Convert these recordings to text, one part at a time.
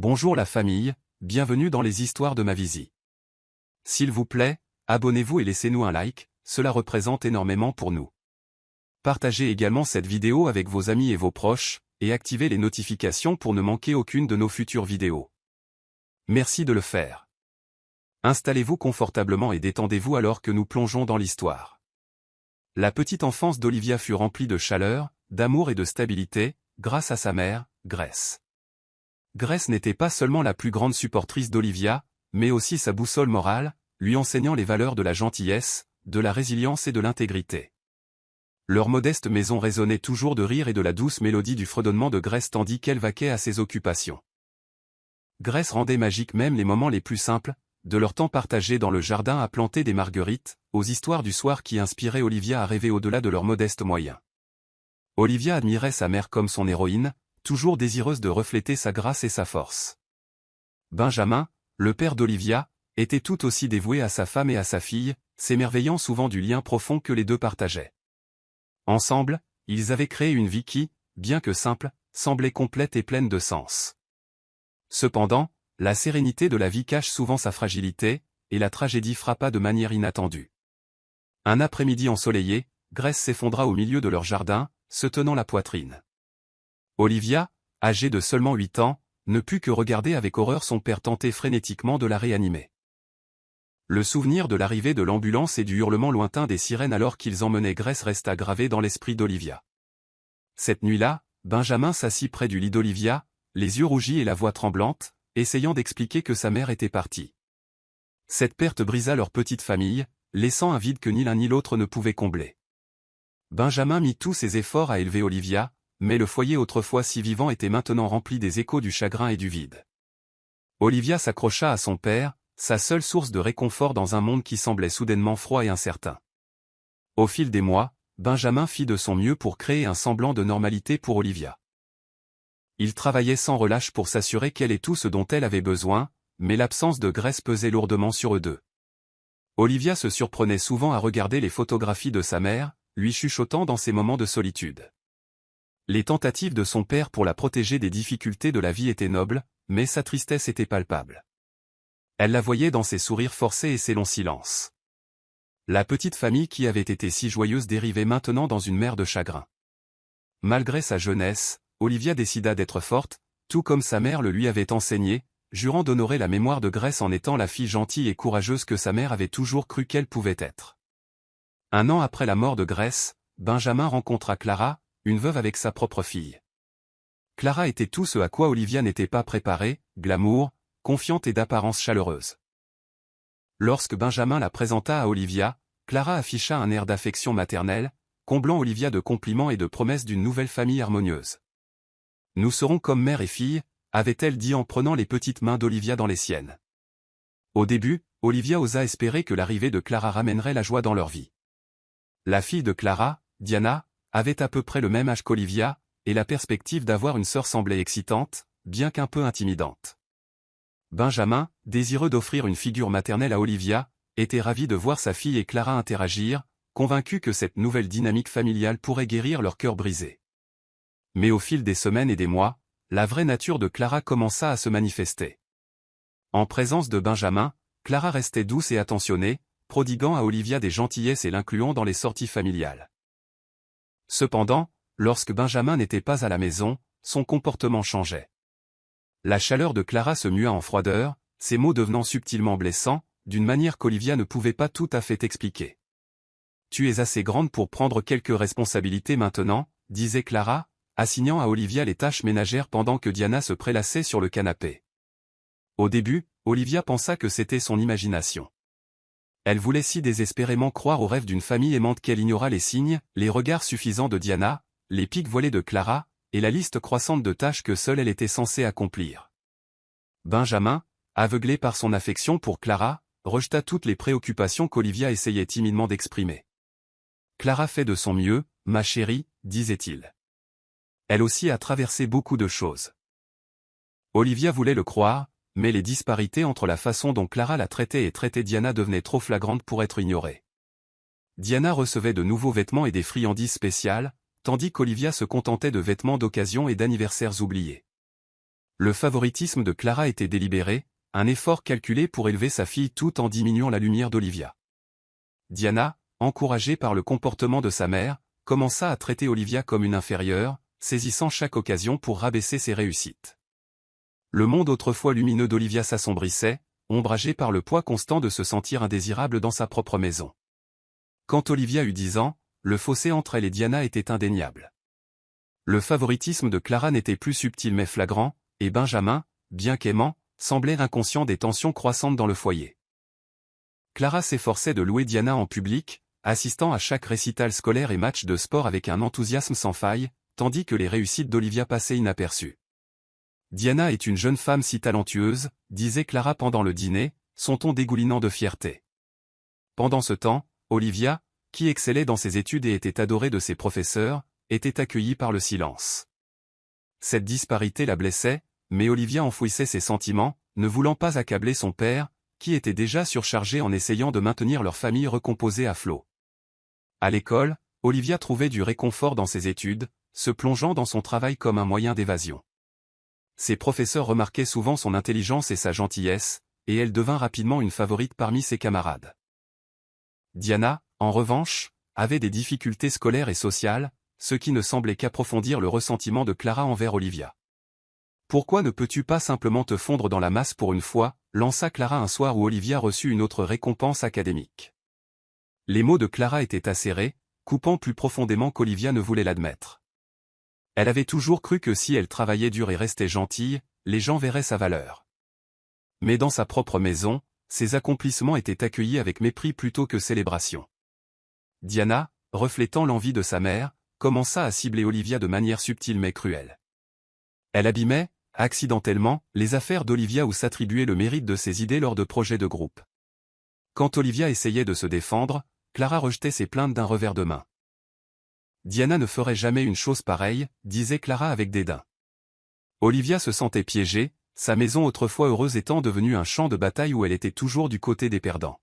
Bonjour la famille, bienvenue dans les histoires de ma visie. S'il vous plaît, abonnez-vous et laissez-nous un like, cela représente énormément pour nous. Partagez également cette vidéo avec vos amis et vos proches, et activez les notifications pour ne manquer aucune de nos futures vidéos. Merci de le faire. Installez-vous confortablement et détendez-vous alors que nous plongeons dans l'histoire. La petite enfance d'Olivia fut remplie de chaleur, d'amour et de stabilité, grâce à sa mère, Grace. Grace n'était pas seulement la plus grande supportrice d'Olivia, mais aussi sa boussole morale, lui enseignant les valeurs de la gentillesse, de la résilience et de l'intégrité. Leur modeste maison résonnait toujours de rire et de la douce mélodie du fredonnement de Grace tandis qu'elle vaquait à ses occupations. Grace rendait magique même les moments les plus simples, de leur temps partagé dans le jardin à planter des marguerites, aux histoires du soir qui inspiraient Olivia à rêver au-delà de leurs modestes moyens. Olivia admirait sa mère comme son héroïne, toujours désireuse de refléter sa grâce et sa force. Benjamin, le père d'Olivia, était tout aussi dévoué à sa femme et à sa fille, s'émerveillant souvent du lien profond que les deux partageaient. Ensemble, ils avaient créé une vie qui, bien que simple, semblait complète et pleine de sens. Cependant, la sérénité de la vie cache souvent sa fragilité, et la tragédie frappa de manière inattendue. Un après-midi ensoleillé, Grace s'effondra au milieu de leur jardin, se tenant la poitrine. Olivia, âgée de seulement 8 ans, ne put que regarder avec horreur son père tenter frénétiquement de la réanimer. Le souvenir de l'arrivée de l'ambulance et du hurlement lointain des sirènes alors qu'ils emmenaient Grace resta gravé dans l'esprit d'Olivia. Cette nuit-là, Benjamin s'assit près du lit d'Olivia, les yeux rougis et la voix tremblante, essayant d'expliquer que sa mère était partie. Cette perte brisa leur petite famille, laissant un vide que ni l'un ni l'autre ne pouvait combler. Benjamin mit tous ses efforts à élever Olivia, mais le foyer autrefois si vivant était maintenant rempli des échos du chagrin et du vide. Olivia s'accrocha à son père, sa seule source de réconfort dans un monde qui semblait soudainement froid et incertain. Au fil des mois, Benjamin fit de son mieux pour créer un semblant de normalité pour Olivia. Il travaillait sans relâche pour s'assurer qu'elle ait tout ce dont elle avait besoin, mais l'absence de Grace pesait lourdement sur eux deux. Olivia se surprenait souvent à regarder les photographies de sa mère, lui chuchotant dans ses moments de solitude. Les tentatives de son père pour la protéger des difficultés de la vie étaient nobles, mais sa tristesse était palpable. Elle la voyait dans ses sourires forcés et ses longs silences. La petite famille qui avait été si joyeuse dérivait maintenant dans une mer de chagrin. Malgré sa jeunesse, Olivia décida d'être forte, tout comme sa mère le lui avait enseigné, jurant d'honorer la mémoire de Grace en étant la fille gentille et courageuse que sa mère avait toujours cru qu'elle pouvait être. Un an après la mort de Grace, Benjamin rencontra Clara, une veuve avec sa propre fille. Clara était tout ce à quoi Olivia n'était pas préparée, glamour, confiante et d'apparence chaleureuse. Lorsque Benjamin la présenta à Olivia, Clara afficha un air d'affection maternelle, comblant Olivia de compliments et de promesses d'une nouvelle famille harmonieuse. « Nous serons comme mère et fille », avait-elle dit en prenant les petites mains d'Olivia dans les siennes. Au début, Olivia osa espérer que l'arrivée de Clara ramènerait la joie dans leur vie. La fille de Clara, Diana, avait à peu près le même âge qu'Olivia, et la perspective d'avoir une sœur semblait excitante, bien qu'un peu intimidante. Benjamin, désireux d'offrir une figure maternelle à Olivia, était ravi de voir sa fille et Clara interagir, convaincu que cette nouvelle dynamique familiale pourrait guérir leur cœur brisé. Mais au fil des semaines et des mois, la vraie nature de Clara commença à se manifester. En présence de Benjamin, Clara restait douce et attentionnée, prodiguant à Olivia des gentillesses et l'incluant dans les sorties familiales. Cependant, lorsque Benjamin n'était pas à la maison, son comportement changeait. La chaleur de Clara se mua en froideur, ses mots devenant subtilement blessants, d'une manière qu'Olivia ne pouvait pas tout à fait expliquer. « Tu es assez grande pour prendre quelques responsabilités maintenant », disait Clara, assignant à Olivia les tâches ménagères pendant que Diana se prélassait sur le canapé. Au début, Olivia pensa que c'était son imagination. Elle voulait si désespérément croire au rêve d'une famille aimante qu'elle ignora les signes, les regards suffisants de Diana, les piques voilées de Clara, et la liste croissante de tâches que seule elle était censée accomplir. Benjamin, aveuglé par son affection pour Clara, rejeta toutes les préoccupations qu'Olivia essayait timidement d'exprimer. « Clara fait de son mieux, ma chérie, disait-il. Elle aussi a traversé beaucoup de choses. » Olivia voulait le croire, mais les disparités entre la façon dont Clara la traitait et traitait Diana devenaient trop flagrantes pour être ignorées. Diana recevait de nouveaux vêtements et des friandises spéciales, tandis qu'Olivia se contentait de vêtements d'occasion et d'anniversaires oubliés. Le favoritisme de Clara était délibéré, un effort calculé pour élever sa fille tout en diminuant la lumière d'Olivia. Diana, encouragée par le comportement de sa mère, commença à traiter Olivia comme une inférieure, saisissant chaque occasion pour rabaisser ses réussites. Le monde autrefois lumineux d'Olivia s'assombrissait, ombragé par le poids constant de se sentir indésirable dans sa propre maison. Quand Olivia eut 10 ans, le fossé entre elle et Diana était indéniable. Le favoritisme de Clara n'était plus subtil mais flagrant, et Benjamin, bien qu'aimant, semblait inconscient des tensions croissantes dans le foyer. Clara s'efforçait de louer Diana en public, assistant à chaque récital scolaire et match de sport avec un enthousiasme sans faille, tandis que les réussites d'Olivia passaient inaperçues. Diana est une jeune femme si talentueuse, disait Clara pendant le dîner, son ton dégoulinant de fierté. Pendant ce temps, Olivia, qui excellait dans ses études et était adorée de ses professeurs, était accueillie par le silence. Cette disparité la blessait, mais Olivia enfouissait ses sentiments, ne voulant pas accabler son père, qui était déjà surchargé en essayant de maintenir leur famille recomposée à flot. À l'école, Olivia trouvait du réconfort dans ses études, se plongeant dans son travail comme un moyen d'évasion. Ses professeurs remarquaient souvent son intelligence et sa gentillesse, et elle devint rapidement une favorite parmi ses camarades. Diana, en revanche, avait des difficultés scolaires et sociales, ce qui ne semblait qu'approfondir le ressentiment de Clara envers Olivia. « Pourquoi ne peux-tu pas simplement te fondre dans la masse pour une fois » lança Clara un soir où Olivia reçut une autre récompense académique. Les mots de Clara étaient acérés, coupant plus profondément qu'Olivia ne voulait l'admettre. Elle avait toujours cru que si elle travaillait dur et restait gentille, les gens verraient sa valeur. Mais dans sa propre maison, ses accomplissements étaient accueillis avec mépris plutôt que célébration. Diana, reflétant l'envie de sa mère, commença à cibler Olivia de manière subtile mais cruelle. Elle abîmait, accidentellement, les affaires d'Olivia ou s'attribuait le mérite de ses idées lors de projets de groupe. Quand Olivia essayait de se défendre, Clara rejetait ses plaintes d'un revers de main. Diana ne ferait jamais une chose pareille, disait Clara avec dédain. Olivia se sentait piégée, sa maison autrefois heureuse étant devenue un champ de bataille où elle était toujours du côté des perdants.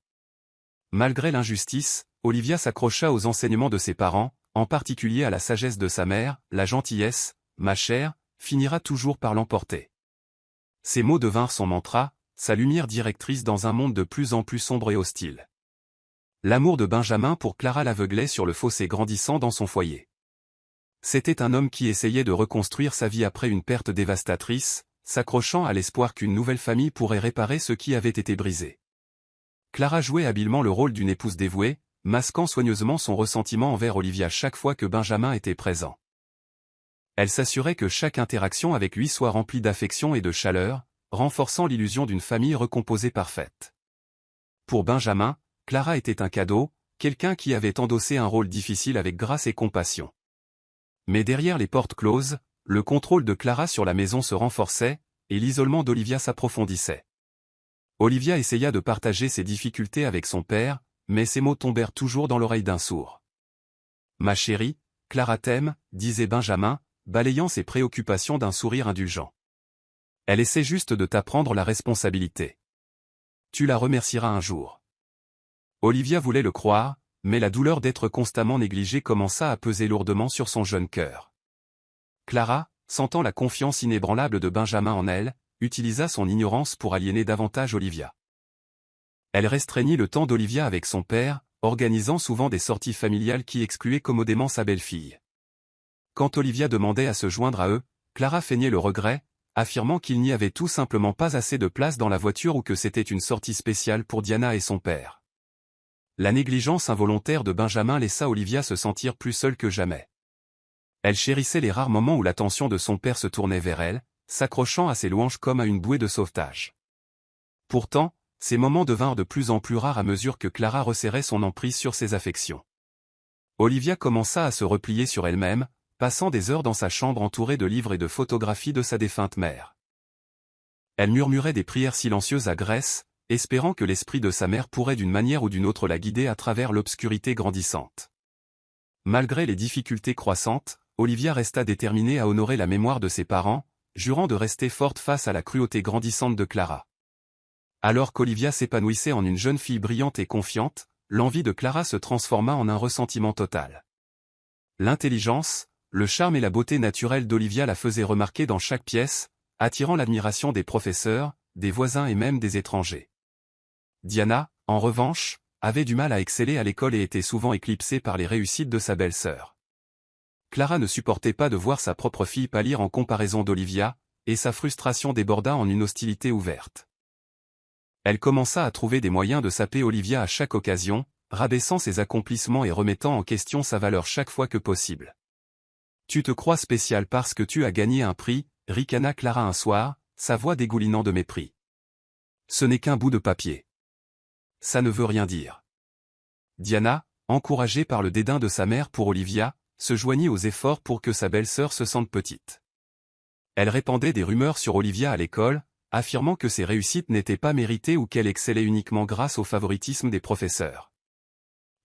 Malgré l'injustice, Olivia s'accrocha aux enseignements de ses parents, en particulier à la sagesse de sa mère, la gentillesse, ma chère, finira toujours par l'emporter. Ces mots devinrent son mantra, sa lumière directrice dans un monde de plus en plus sombre et hostile. L'amour de Benjamin pour Clara l'aveuglait sur le fossé grandissant dans son foyer. C'était un homme qui essayait de reconstruire sa vie après une perte dévastatrice, s'accrochant à l'espoir qu'une nouvelle famille pourrait réparer ce qui avait été brisé. Clara jouait habilement le rôle d'une épouse dévouée, masquant soigneusement son ressentiment envers Olivia chaque fois que Benjamin était présent. Elle s'assurait que chaque interaction avec lui soit remplie d'affection et de chaleur, renforçant l'illusion d'une famille recomposée parfaite. Pour Benjamin, Clara était un cadeau, quelqu'un qui avait endossé un rôle difficile avec grâce et compassion. Mais derrière les portes closes, le contrôle de Clara sur la maison se renforçait, et l'isolement d'Olivia s'approfondissait. Olivia essaya de partager ses difficultés avec son père, mais ses mots tombèrent toujours dans l'oreille d'un sourd. « Ma chérie, Clara t'aime », disait Benjamin, balayant ses préoccupations d'un sourire indulgent. « Elle essaie juste de t'apprendre la responsabilité. Tu la remercieras un jour. » Olivia voulait le croire, mais la douleur d'être constamment négligée commença à peser lourdement sur son jeune cœur. Clara, sentant la confiance inébranlable de Benjamin en elle, utilisa son ignorance pour aliéner davantage Olivia. Elle restreignit le temps d'Olivia avec son père, organisant souvent des sorties familiales qui excluaient commodément sa belle-fille. Quand Olivia demandait à se joindre à eux, Clara feignait le regret, affirmant qu'il n'y avait tout simplement pas assez de place dans la voiture ou que c'était une sortie spéciale pour Diana et son père. La négligence involontaire de Benjamin laissa Olivia se sentir plus seule que jamais. Elle chérissait les rares moments où l'attention de son père se tournait vers elle, s'accrochant à ses louanges comme à une bouée de sauvetage. Pourtant, ces moments devinrent de plus en plus rares à mesure que Clara resserrait son emprise sur ses affections. Olivia commença à se replier sur elle-même, passant des heures dans sa chambre entourée de livres et de photographies de sa défunte mère. Elle murmurait des prières silencieuses à Grèce, espérant que l'esprit de sa mère pourrait d'une manière ou d'une autre la guider à travers l'obscurité grandissante. Malgré les difficultés croissantes, Olivia resta déterminée à honorer la mémoire de ses parents, jurant de rester forte face à la cruauté grandissante de Clara. Alors qu'Olivia s'épanouissait en une jeune fille brillante et confiante, l'envie de Clara se transforma en un ressentiment total. L'intelligence, le charme et la beauté naturelle d'Olivia la faisaient remarquer dans chaque pièce, attirant l'admiration des professeurs, des voisins et même des étrangers. Diana, en revanche, avait du mal à exceller à l'école et était souvent éclipsée par les réussites de sa belle-sœur. Clara ne supportait pas de voir sa propre fille pâlir en comparaison d'Olivia, et sa frustration déborda en une hostilité ouverte. Elle commença à trouver des moyens de saper Olivia à chaque occasion, rabaissant ses accomplissements et remettant en question sa valeur chaque fois que possible. « Tu te crois spécial parce que tu as gagné un prix », ricana Clara un soir, sa voix dégoulinant de mépris. « Ce n'est qu'un bout de papier. Ça ne veut rien dire. » Diana, encouragée par le dédain de sa mère pour Olivia, se joignit aux efforts pour que sa belle-sœur se sente petite. Elle répandait des rumeurs sur Olivia à l'école, affirmant que ses réussites n'étaient pas méritées ou qu'elle excellait uniquement grâce au favoritisme des professeurs.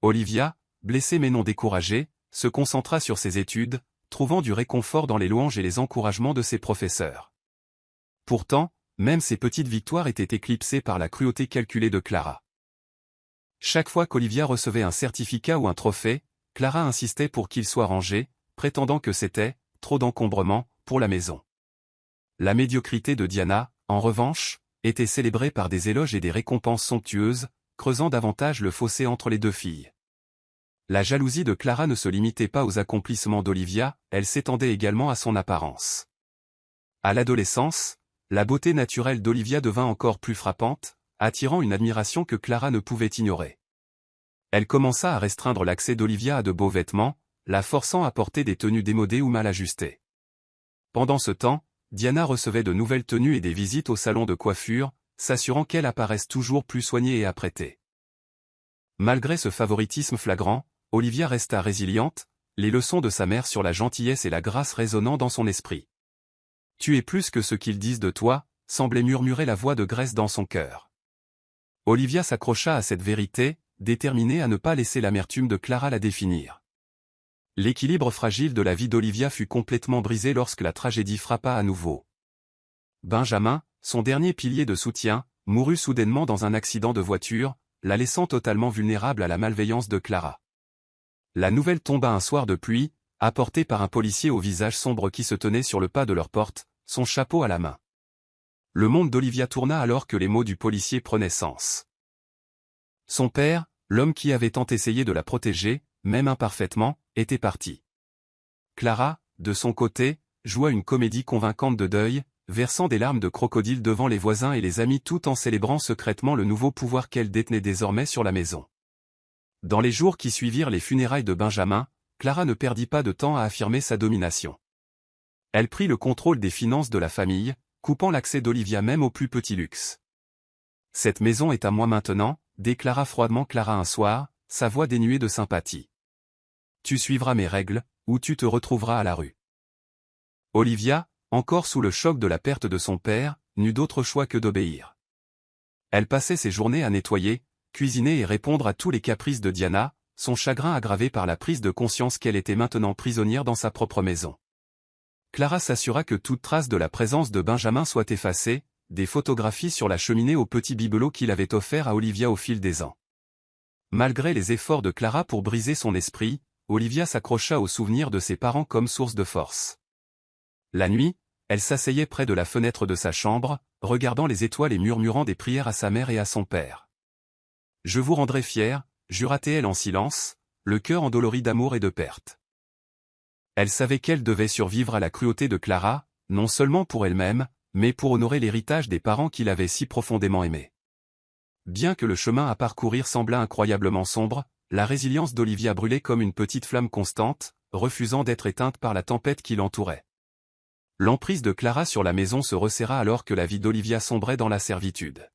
Olivia, blessée mais non découragée, se concentra sur ses études, trouvant du réconfort dans les louanges et les encouragements de ses professeurs. Pourtant, même ces petites victoires étaient éclipsées par la cruauté calculée de Clara. Chaque fois qu'Olivia recevait un certificat ou un trophée, Clara insistait pour qu'il soit rangé, prétendant que c'était « trop d'encombrement » pour la maison. La médiocrité de Diana, en revanche, était célébrée par des éloges et des récompenses somptueuses, creusant davantage le fossé entre les deux filles. La jalousie de Clara ne se limitait pas aux accomplissements d'Olivia, elle s'étendait également à son apparence. À l'adolescence, la beauté naturelle d'Olivia devint encore plus frappante, attirant une admiration que Clara ne pouvait ignorer. Elle commença à restreindre l'accès d'Olivia à de beaux vêtements, la forçant à porter des tenues démodées ou mal ajustées. Pendant ce temps, Diana recevait de nouvelles tenues et des visites au salon de coiffure, s'assurant qu'elle apparaisse toujours plus soignée et apprêtée. Malgré ce favoritisme flagrant, Olivia resta résiliente, les leçons de sa mère sur la gentillesse et la grâce résonnant dans son esprit. « Tu es plus que ce qu'ils disent de toi », semblait murmurer la voix de Grèce dans son cœur. Olivia s'accrocha à cette vérité, déterminée à ne pas laisser l'amertume de Clara la définir. L'équilibre fragile de la vie d'Olivia fut complètement brisé lorsque la tragédie frappa à nouveau. Benjamin, son dernier pilier de soutien, mourut soudainement dans un accident de voiture, la laissant totalement vulnérable à la malveillance de Clara. La nouvelle tomba un soir de pluie, apportée par un policier au visage sombre qui se tenait sur le pas de leur porte, son chapeau à la main. Le monde d'Olivia tourna alors que les mots du policier prenaient sens. Son père, l'homme qui avait tant essayé de la protéger, même imparfaitement, était parti. Clara, de son côté, joua une comédie convaincante de deuil, versant des larmes de crocodile devant les voisins et les amis tout en célébrant secrètement le nouveau pouvoir qu'elle détenait désormais sur la maison. Dans les jours qui suivirent les funérailles de Benjamin, Clara ne perdit pas de temps à affirmer sa domination. Elle prit le contrôle des finances de la famille, coupant l'accès d'Olivia même au plus petit luxe. « Cette maison est à moi maintenant », déclara froidement Clara un soir, sa voix dénuée de sympathie. « Tu suivras mes règles, ou tu te retrouveras à la rue. » Olivia, encore sous le choc de la perte de son père, n'eut d'autre choix que d'obéir. Elle passait ses journées à nettoyer, cuisiner et répondre à tous les caprices de Diana, son chagrin aggravé par la prise de conscience qu'elle était maintenant prisonnière dans sa propre maison. Clara s'assura que toute trace de la présence de Benjamin soit effacée, des photographies sur la cheminée au petit bibelot qu'il avait offert à Olivia au fil des ans. Malgré les efforts de Clara pour briser son esprit, Olivia s'accrocha aux souvenirs de ses parents comme source de force. La nuit, elle s'asseyait près de la fenêtre de sa chambre, regardant les étoiles et murmurant des prières à sa mère et à son père. « Je vous rendrai fière », jura-t-elle en silence, le cœur endolori d'amour et de perte. Elle savait qu'elle devait survivre à la cruauté de Clara, non seulement pour elle-même, mais pour honorer l'héritage des parents qui l'avaient si profondément aimée. Bien que le chemin à parcourir semblât incroyablement sombre, la résilience d'Olivia brûlait comme une petite flamme constante, refusant d'être éteinte par la tempête qui l'entourait. L'emprise de Clara sur la maison se resserra alors que la vie d'Olivia sombrait dans la servitude.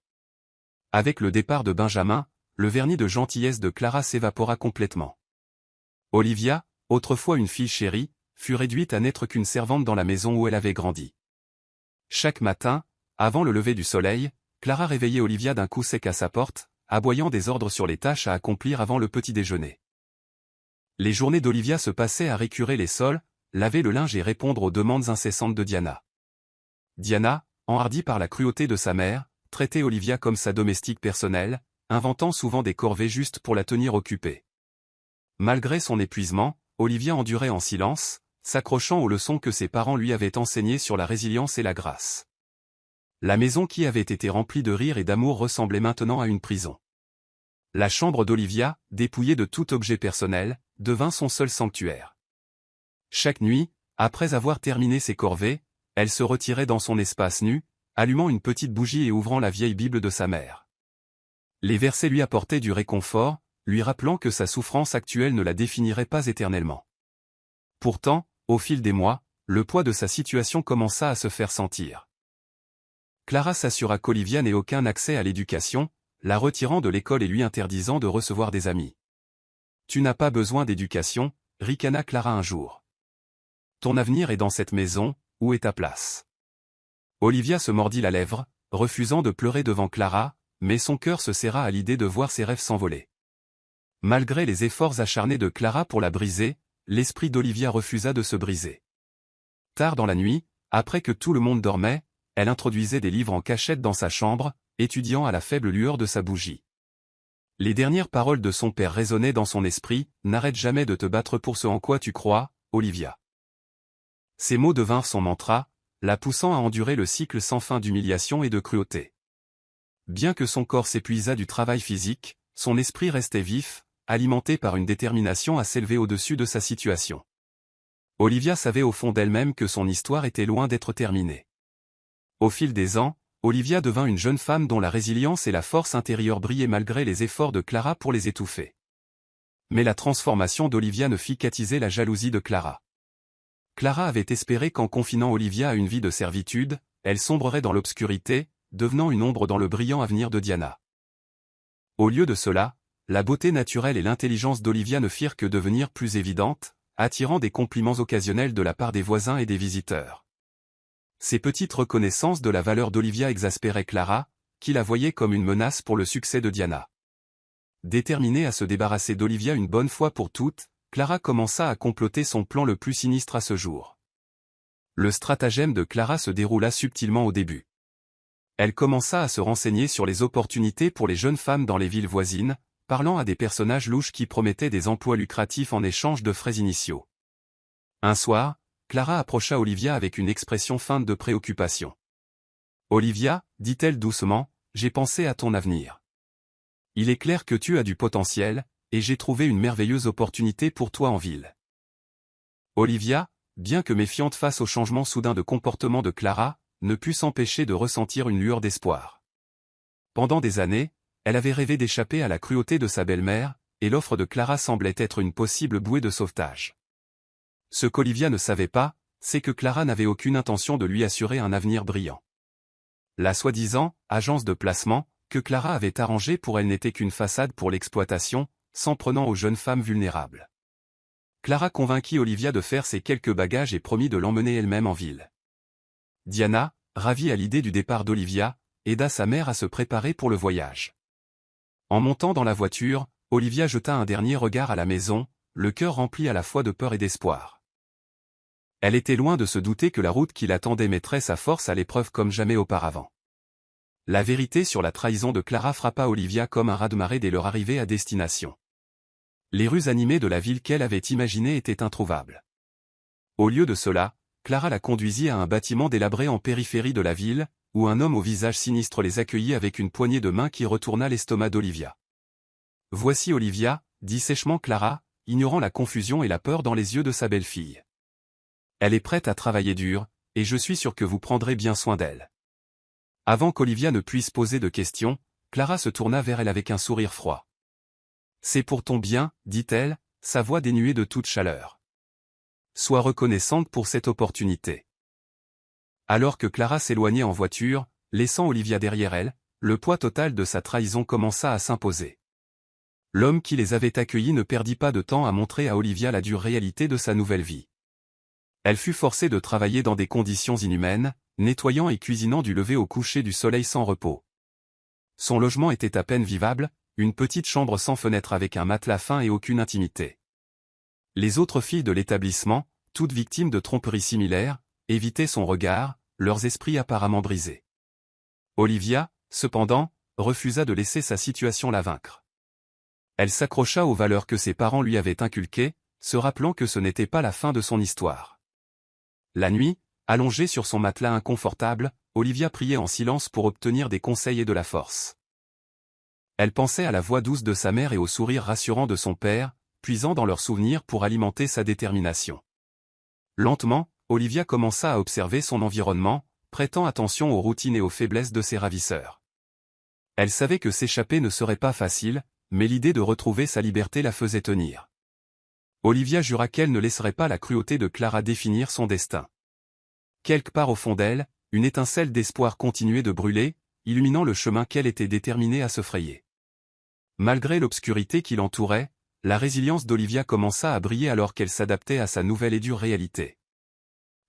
Avec le départ de Benjamin, le vernis de gentillesse de Clara s'évapora complètement. Olivia, autrefois une fille chérie, fut réduite à n'être qu'une servante dans la maison où elle avait grandi. Chaque matin, avant le lever du soleil, Clara réveillait Olivia d'un coup sec à sa porte, aboyant des ordres sur les tâches à accomplir avant le petit déjeuner. Les journées d'Olivia se passaient à récurer les sols, laver le linge et répondre aux demandes incessantes de Diana. Diana, enhardie par la cruauté de sa mère, traitait Olivia comme sa domestique personnelle, inventant souvent des corvées justes pour la tenir occupée. Malgré son épuisement, Olivia endurait en silence, s'accrochant aux leçons que ses parents lui avaient enseignées sur la résilience et la grâce. La maison qui avait été remplie de rire et d'amour ressemblait maintenant à une prison. La chambre d'Olivia, dépouillée de tout objet personnel, devint son seul sanctuaire. Chaque nuit, après avoir terminé ses corvées, elle se retirait dans son espace nu, allumant une petite bougie et ouvrant la vieille Bible de sa mère. Les versets lui apportaient du réconfort, lui rappelant que sa souffrance actuelle ne la définirait pas éternellement. Pourtant, au fil des mois, le poids de sa situation commença à se faire sentir. Clara s'assura qu'Olivia n'ait aucun accès à l'éducation, la retirant de l'école et lui interdisant de recevoir des amis. « Tu n'as pas besoin d'éducation, » ricana Clara un jour. « Ton avenir est dans cette maison, où est ta place ?» Olivia se mordit la lèvre, refusant de pleurer devant Clara, mais son cœur se serra à l'idée de voir ses rêves s'envoler. Malgré les efforts acharnés de Clara pour la briser, l'esprit d'Olivia refusa de se briser. Tard dans la nuit, après que tout le monde dormait, elle introduisait des livres en cachette dans sa chambre, étudiant à la faible lueur de sa bougie. Les dernières paroles de son père résonnaient dans son esprit, « N'arrête jamais de te battre pour ce en quoi tu crois, Olivia. » Ces mots devinrent son mantra, la poussant à endurer le cycle sans fin d'humiliation et de cruauté. Bien que son corps s'épuisât du travail physique, son esprit restait vif, alimenté par une détermination à s'élever au-dessus de sa situation. Olivia savait au fond d'elle-même que son histoire était loin d'être terminée. Au fil des ans, Olivia devint une jeune femme dont la résilience et la force intérieure brillaient malgré les efforts de Clara pour les étouffer. Mais la transformation d'Olivia ne fit qu'attiser la jalousie de Clara. Clara avait espéré qu'en confinant Olivia à une vie de servitude, elle sombrerait dans l'obscurité, devenant une ombre dans le brillant avenir de Diana. Au lieu de cela, la beauté naturelle et l'intelligence d'Olivia ne firent que devenir plus évidentes, attirant des compliments occasionnels de la part des voisins et des visiteurs. Ces petites reconnaissances de la valeur d'Olivia exaspéraient Clara, qui la voyait comme une menace pour le succès de Diana. Déterminée à se débarrasser d'Olivia une bonne fois pour toutes, Clara commença à comploter son plan le plus sinistre à ce jour. Le stratagème de Clara se déroula subtilement au début. Elle commença à se renseigner sur les opportunités pour les jeunes femmes dans les villes voisines, parlant à des personnages louches qui promettaient des emplois lucratifs en échange de frais initiaux. Un soir, Clara approcha Olivia avec une expression feinte de préoccupation. « Olivia, dit-elle doucement, j'ai pensé à ton avenir. Il est clair que tu as du potentiel, et j'ai trouvé une merveilleuse opportunité pour toi en ville. » Olivia, bien que méfiante face au changement soudain de comportement de Clara, ne put s'empêcher de ressentir une lueur d'espoir. Pendant des années, elle avait rêvé d'échapper à la cruauté de sa belle-mère, et l'offre de Clara semblait être une possible bouée de sauvetage. Ce qu'Olivia ne savait pas, c'est que Clara n'avait aucune intention de lui assurer un avenir brillant. La soi-disant « agence de placement » que Clara avait arrangée pour elle n'était qu'une façade pour l'exploitation, s'en prenant aux jeunes femmes vulnérables. Clara convainquit Olivia de faire ses quelques bagages et promit de l'emmener elle-même en ville. Diana, ravie à l'idée du départ d'Olivia, aida sa mère à se préparer pour le voyage. En montant dans la voiture, Olivia jeta un dernier regard à la maison, le cœur rempli à la fois de peur et d'espoir. Elle était loin de se douter que la route qui l'attendait mettrait sa force à l'épreuve comme jamais auparavant. La vérité sur la trahison de Clara frappa Olivia comme un raz-de-marée dès leur arrivée à destination. Les rues animées de la ville qu'elle avait imaginée étaient introuvables. Au lieu de cela, Clara la conduisit à un bâtiment délabré en périphérie de la ville, où un homme au visage sinistre les accueillit avec une poignée de main qui retourna l'estomac d'Olivia. « Voici Olivia, » dit sèchement Clara, ignorant la confusion et la peur dans les yeux de sa belle-fille. « Elle est prête à travailler dur, et je suis sûr que vous prendrez bien soin d'elle. » Avant qu'Olivia ne puisse poser de questions, Clara se tourna vers elle avec un sourire froid. « C'est pour ton bien, » dit-elle, sa voix dénuée de toute chaleur. « Sois reconnaissante pour cette opportunité. » Alors que Clara s'éloignait en voiture, laissant Olivia derrière elle, le poids total de sa trahison commença à s'imposer. L'homme qui les avait accueillis ne perdit pas de temps à montrer à Olivia la dure réalité de sa nouvelle vie. Elle fut forcée de travailler dans des conditions inhumaines, nettoyant et cuisinant du lever au coucher du soleil sans repos. Son logement était à peine vivable, une petite chambre sans fenêtre avec un matelas fin et aucune intimité. Les autres filles de l'établissement, toutes victimes de tromperies similaires, évitaient son regard, leurs esprits apparemment brisés. Olivia, cependant, refusa de laisser sa situation la vaincre. Elle s'accrocha aux valeurs que ses parents lui avaient inculquées, se rappelant que ce n'était pas la fin de son histoire. La nuit, allongée sur son matelas inconfortable, Olivia priait en silence pour obtenir des conseils et de la force. Elle pensait à la voix douce de sa mère et au sourire rassurant de son père, puisant dans leurs souvenirs pour alimenter sa détermination. Lentement, Olivia commença à observer son environnement, prêtant attention aux routines et aux faiblesses de ses ravisseurs. Elle savait que s'échapper ne serait pas facile, mais l'idée de retrouver sa liberté la faisait tenir. Olivia jura qu'elle ne laisserait pas la cruauté de Clara définir son destin. Quelque part au fond d'elle, une étincelle d'espoir continuait de brûler, illuminant le chemin qu'elle était déterminée à se frayer. Malgré l'obscurité qui l'entourait, la résilience d'Olivia commença à briller alors qu'elle s'adaptait à sa nouvelle et dure réalité.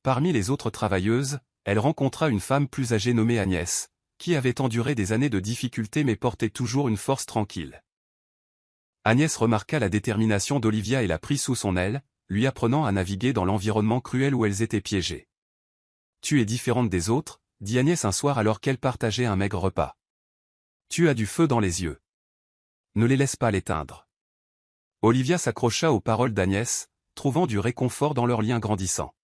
Parmi les autres travailleuses, elle rencontra une femme plus âgée nommée Agnès, qui avait enduré des années de difficultés mais portait toujours une force tranquille. Agnès remarqua la détermination d'Olivia et la prit sous son aile, lui apprenant à naviguer dans l'environnement cruel où elles étaient piégées. « Tu es différente des autres », dit Agnès un soir alors qu'elle partageait un maigre repas. « Tu as du feu dans les yeux. Ne les laisse pas l'éteindre. » Olivia s'accrocha aux paroles d'Agnès, trouvant du réconfort dans leur lien grandissant.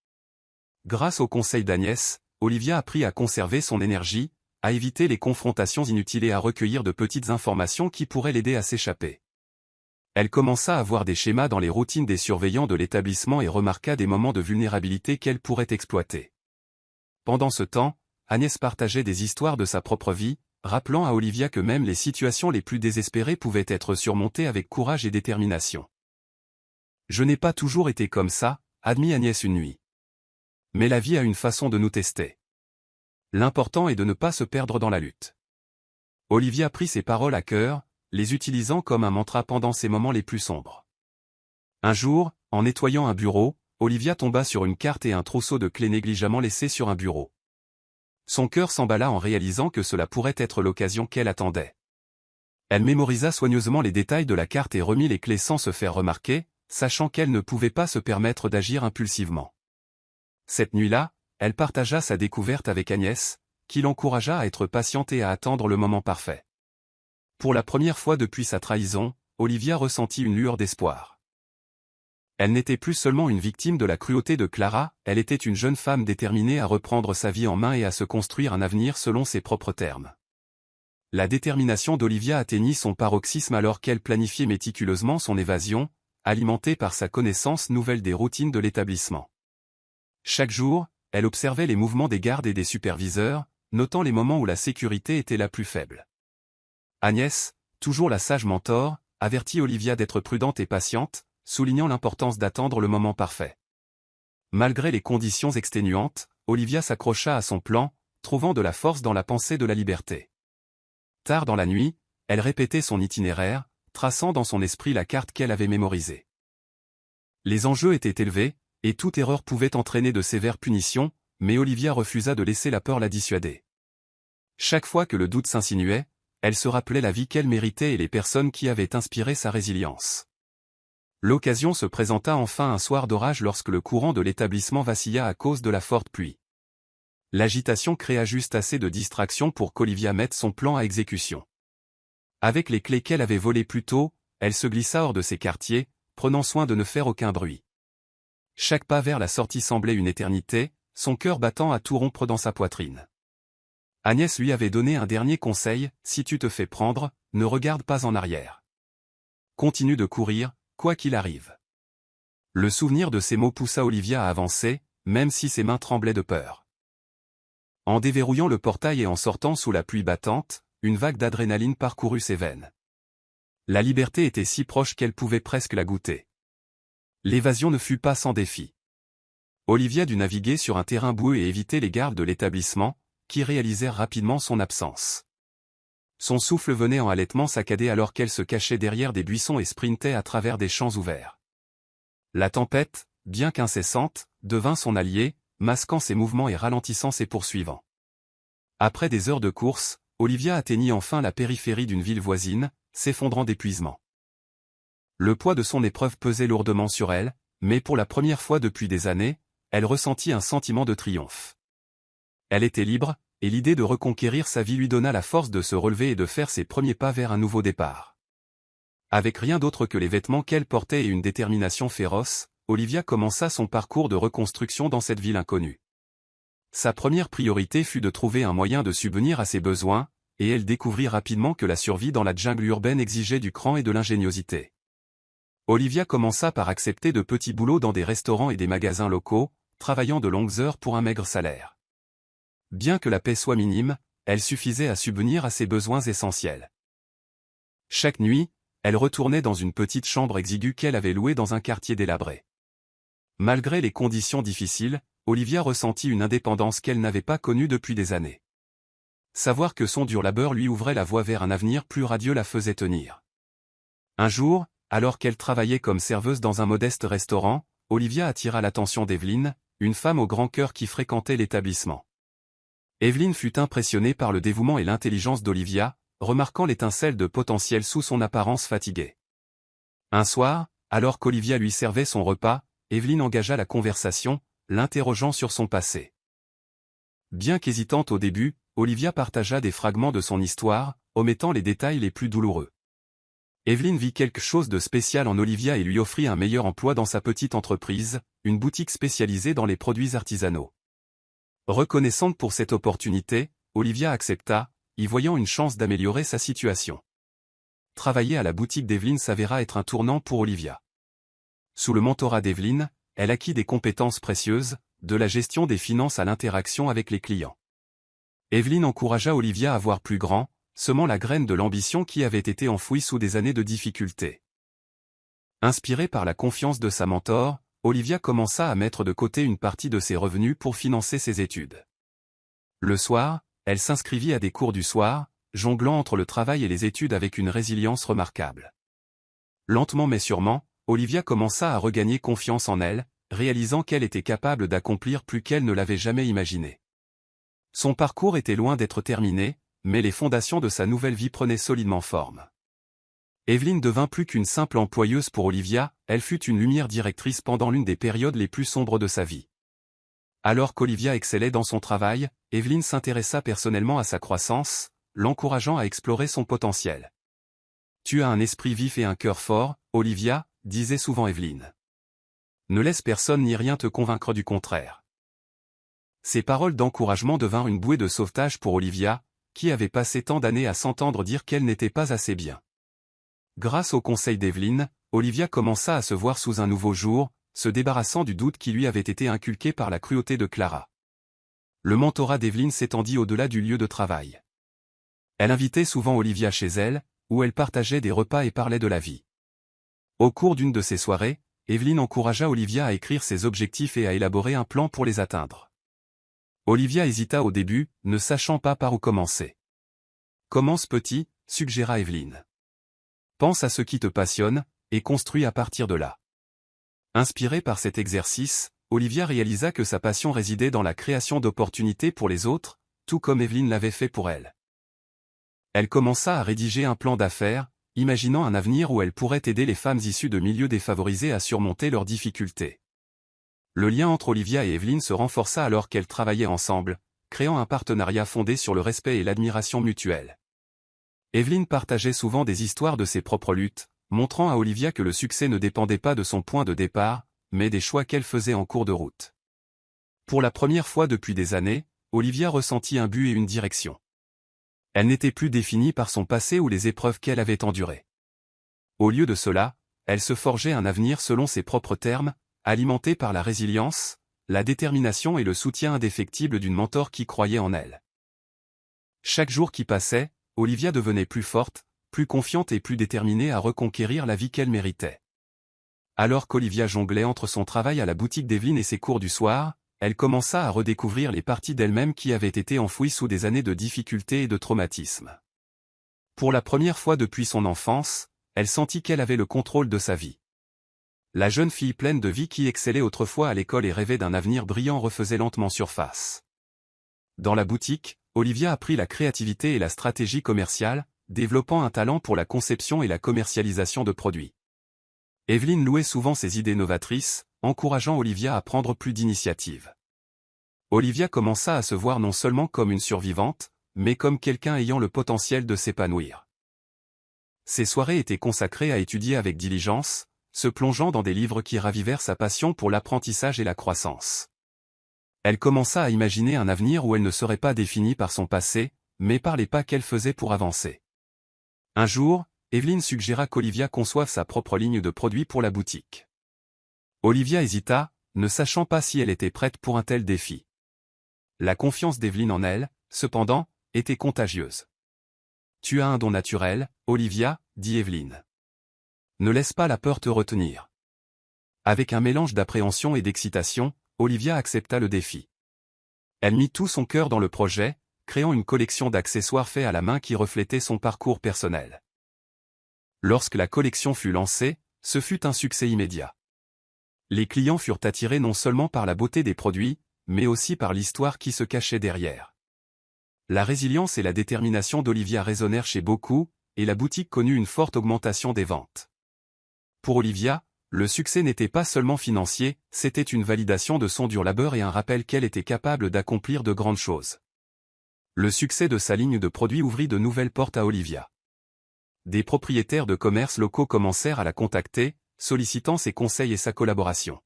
Grâce aux conseils d'Agnès, Olivia apprit à conserver son énergie, à éviter les confrontations inutiles et à recueillir de petites informations qui pourraient l'aider à s'échapper. Elle commença à voir des schémas dans les routines des surveillants de l'établissement et remarqua des moments de vulnérabilité qu'elle pourrait exploiter. Pendant ce temps, Agnès partageait des histoires de sa propre vie, rappelant à Olivia que même les situations les plus désespérées pouvaient être surmontées avec courage et détermination. « Je n'ai pas toujours été comme ça », admit Agnès une nuit. « Mais la vie a une façon de nous tester. L'important est de ne pas se perdre dans la lutte. » Olivia prit ces paroles à cœur, les utilisant comme un mantra pendant ses moments les plus sombres. Un jour, en nettoyant un bureau, Olivia tomba sur une carte et un trousseau de clés négligemment laissés sur un bureau. Son cœur s'emballa en réalisant que cela pourrait être l'occasion qu'elle attendait. Elle mémorisa soigneusement les détails de la carte et remit les clés sans se faire remarquer, sachant qu'elle ne pouvait pas se permettre d'agir impulsivement. Cette nuit-là, elle partagea sa découverte avec Agnès, qui l'encouragea à être patiente et à attendre le moment parfait. Pour la première fois depuis sa trahison, Olivia ressentit une lueur d'espoir. Elle n'était plus seulement une victime de la cruauté de Clara, elle était une jeune femme déterminée à reprendre sa vie en main et à se construire un avenir selon ses propres termes. La détermination d'Olivia atteignit son paroxysme alors qu'elle planifiait méticuleusement son évasion, alimentée par sa connaissance nouvelle des routines de l'établissement. Chaque jour, elle observait les mouvements des gardes et des superviseurs, notant les moments où la sécurité était la plus faible. Agnès, toujours la sage mentor, avertit Olivia d'être prudente et patiente, soulignant l'importance d'attendre le moment parfait. Malgré les conditions exténuantes, Olivia s'accrocha à son plan, trouvant de la force dans la pensée de la liberté. Tard dans la nuit, elle répétait son itinéraire, traçant dans son esprit la carte qu'elle avait mémorisée. Les enjeux étaient élevés, et toute erreur pouvait entraîner de sévères punitions, mais Olivia refusa de laisser la peur la dissuader. Chaque fois que le doute s'insinuait, elle se rappelait la vie qu'elle méritait et les personnes qui avaient inspiré sa résilience. L'occasion se présenta enfin un soir d'orage lorsque le courant de l'établissement vacilla à cause de la forte pluie. L'agitation créa juste assez de distraction pour qu'Olivia mette son plan à exécution. Avec les clés qu'elle avait volées plus tôt, elle se glissa hors de ses quartiers, prenant soin de ne faire aucun bruit. Chaque pas vers la sortie semblait une éternité, son cœur battant à tout rompre dans sa poitrine. Agnès lui avait donné un dernier conseil, si tu te fais prendre, ne regarde pas en arrière. Continue de courir, quoi qu'il arrive. Le souvenir de ces mots poussa Olivia à avancer, même si ses mains tremblaient de peur. En déverrouillant le portail et en sortant sous la pluie battante, une vague d'adrénaline parcourut ses veines. La liberté était si proche qu'elle pouvait presque la goûter. L'évasion ne fut pas sans défi. Olivia dut naviguer sur un terrain boueux et éviter les gardes de l'établissement, qui réalisèrent rapidement son absence. Son souffle venait en halètement saccader alors qu'elle se cachait derrière des buissons et sprintait à travers des champs ouverts. La tempête, bien qu'incessante, devint son allié, masquant ses mouvements et ralentissant ses poursuivants. Après des heures de course, Olivia atteignit enfin la périphérie d'une ville voisine, s'effondrant d'épuisement. Le poids de son épreuve pesait lourdement sur elle, mais pour la première fois depuis des années, elle ressentit un sentiment de triomphe. Elle était libre, et l'idée de reconquérir sa vie lui donna la force de se relever et de faire ses premiers pas vers un nouveau départ. Avec rien d'autre que les vêtements qu'elle portait et une détermination féroce, Olivia commença son parcours de reconstruction dans cette ville inconnue. Sa première priorité fut de trouver un moyen de subvenir à ses besoins, et elle découvrit rapidement que la survie dans la jungle urbaine exigeait du cran et de l'ingéniosité. Olivia commença par accepter de petits boulots dans des restaurants et des magasins locaux, travaillant de longues heures pour un maigre salaire. Bien que la paie soit minime, elle suffisait à subvenir à ses besoins essentiels. Chaque nuit, elle retournait dans une petite chambre exiguë qu'elle avait louée dans un quartier délabré. Malgré les conditions difficiles, Olivia ressentit une indépendance qu'elle n'avait pas connue depuis des années. Savoir que son dur labeur lui ouvrait la voie vers un avenir plus radieux la faisait tenir. Un jour, alors qu'elle travaillait comme serveuse dans un modeste restaurant, Olivia attira l'attention d'Evelyn, une femme au grand cœur qui fréquentait l'établissement. Evelyn fut impressionnée par le dévouement et l'intelligence d'Olivia, remarquant l'étincelle de potentiel sous son apparence fatiguée. Un soir, alors qu'Olivia lui servait son repas, Evelyn engagea la conversation, l'interrogeant sur son passé. Bien qu'hésitante au début, Olivia partagea des fragments de son histoire, omettant les détails les plus douloureux. Evelyn vit quelque chose de spécial en Olivia et lui offrit un meilleur emploi dans sa petite entreprise, une boutique spécialisée dans les produits artisanaux. Reconnaissante pour cette opportunité, Olivia accepta, y voyant une chance d'améliorer sa situation. Travailler à la boutique d'Evelyn s'avéra être un tournant pour Olivia. Sous le mentorat d'Evelyn, elle acquit des compétences précieuses, de la gestion des finances à l'interaction avec les clients. Evelyn encouragea Olivia à voir plus grand, semant la graine de l'ambition qui avait été enfouie sous des années de difficultés. Inspirée par la confiance de sa mentor, Olivia commença à mettre de côté une partie de ses revenus pour financer ses études. Le soir, elle s'inscrivit à des cours du soir, jonglant entre le travail et les études avec une résilience remarquable. Lentement mais sûrement, Olivia commença à regagner confiance en elle, réalisant qu'elle était capable d'accomplir plus qu'elle ne l'avait jamais imaginé. Son parcours était loin d'être terminé, mais les fondations de sa nouvelle vie prenaient solidement forme. Evelyn devint plus qu'une simple employeuse pour Olivia, elle fut une lumière directrice pendant l'une des périodes les plus sombres de sa vie. Alors qu'Olivia excellait dans son travail, Evelyn s'intéressa personnellement à sa croissance, l'encourageant à explorer son potentiel. « Tu as un esprit vif et un cœur fort, Olivia », disait souvent Evelyn. « Ne laisse personne ni rien te convaincre du contraire. » Ces paroles d'encouragement devinrent une bouée de sauvetage pour Olivia, qui avait passé tant d'années à s'entendre dire qu'elle n'était pas assez bien. Grâce aux conseils d'Evelyn, Olivia commença à se voir sous un nouveau jour, se débarrassant du doute qui lui avait été inculqué par la cruauté de Clara. Le mentorat d'Evelyn s'étendit au-delà du lieu de travail. Elle invitait souvent Olivia chez elle, où elle partageait des repas et parlait de la vie. Au cours d'une de ces soirées, Evelyn encouragea Olivia à écrire ses objectifs et à élaborer un plan pour les atteindre. Olivia hésita au début, ne sachant pas par où commencer. « Commence petit », suggéra Evelyn. « Pense à ce qui te passionne, et construis à partir de là. » Inspirée par cet exercice, Olivia réalisa que sa passion résidait dans la création d'opportunités pour les autres, tout comme Evelyn l'avait fait pour elle. Elle commença à rédiger un plan d'affaires, imaginant un avenir où elle pourrait aider les femmes issues de milieux défavorisés à surmonter leurs difficultés. Le lien entre Olivia et Evelyn se renforça alors qu'elles travaillaient ensemble, créant un partenariat fondé sur le respect et l'admiration mutuelle. Evelyn partageait souvent des histoires de ses propres luttes, montrant à Olivia que le succès ne dépendait pas de son point de départ, mais des choix qu'elle faisait en cours de route. Pour la première fois depuis des années, Olivia ressentit un but et une direction. Elle n'était plus définie par son passé ou les épreuves qu'elle avait endurées. Au lieu de cela, elle se forgeait un avenir selon ses propres termes, alimenté par la résilience, la détermination et le soutien indéfectible d'une mentor qui croyait en elle. Chaque jour qui passait, Olivia devenait plus forte, plus confiante et plus déterminée à reconquérir la vie qu'elle méritait. Alors qu'Olivia jonglait entre son travail à la boutique d'Evelyn et ses cours du soir, elle commença à redécouvrir les parties d'elle-même qui avaient été enfouies sous des années de difficultés et de traumatisme. Pour la première fois depuis son enfance, elle sentit qu'elle avait le contrôle de sa vie. La jeune fille pleine de vie qui excellait autrefois à l'école et rêvait d'un avenir brillant refaisait lentement surface. Dans la boutique, Olivia apprit la créativité et la stratégie commerciale, développant un talent pour la conception et la commercialisation de produits. Evelyn louait souvent ses idées novatrices, encourageant Olivia à prendre plus d'initiatives. Olivia commença à se voir non seulement comme une survivante, mais comme quelqu'un ayant le potentiel de s'épanouir. Ses soirées étaient consacrées à étudier avec diligence, se plongeant dans des livres qui ravivèrent sa passion pour l'apprentissage et la croissance. Elle commença à imaginer un avenir où elle ne serait pas définie par son passé, mais par les pas qu'elle faisait pour avancer. Un jour, Evelyne suggéra qu'Olivia conçoive sa propre ligne de produits pour la boutique. Olivia hésita, ne sachant pas si elle était prête pour un tel défi. La confiance d'Evelyne en elle, cependant, était contagieuse. « Tu as un don naturel, Olivia, » dit Evelyne. « Ne laisse pas la peur te retenir. » Avec un mélange d'appréhension et d'excitation, Olivia accepta le défi. Elle mit tout son cœur dans le projet, créant une collection d'accessoires faits à la main qui reflétait son parcours personnel. Lorsque la collection fut lancée, ce fut un succès immédiat. Les clients furent attirés non seulement par la beauté des produits, mais aussi par l'histoire qui se cachait derrière. La résilience et la détermination d'Olivia résonnèrent chez beaucoup, et la boutique connut une forte augmentation des ventes. Pour Olivia, le succès n'était pas seulement financier, c'était une validation de son dur labeur et un rappel qu'elle était capable d'accomplir de grandes choses. Le succès de sa ligne de produits ouvrit de nouvelles portes à Olivia. Des propriétaires de commerces locaux commencèrent à la contacter, sollicitant ses conseils et sa collaboration.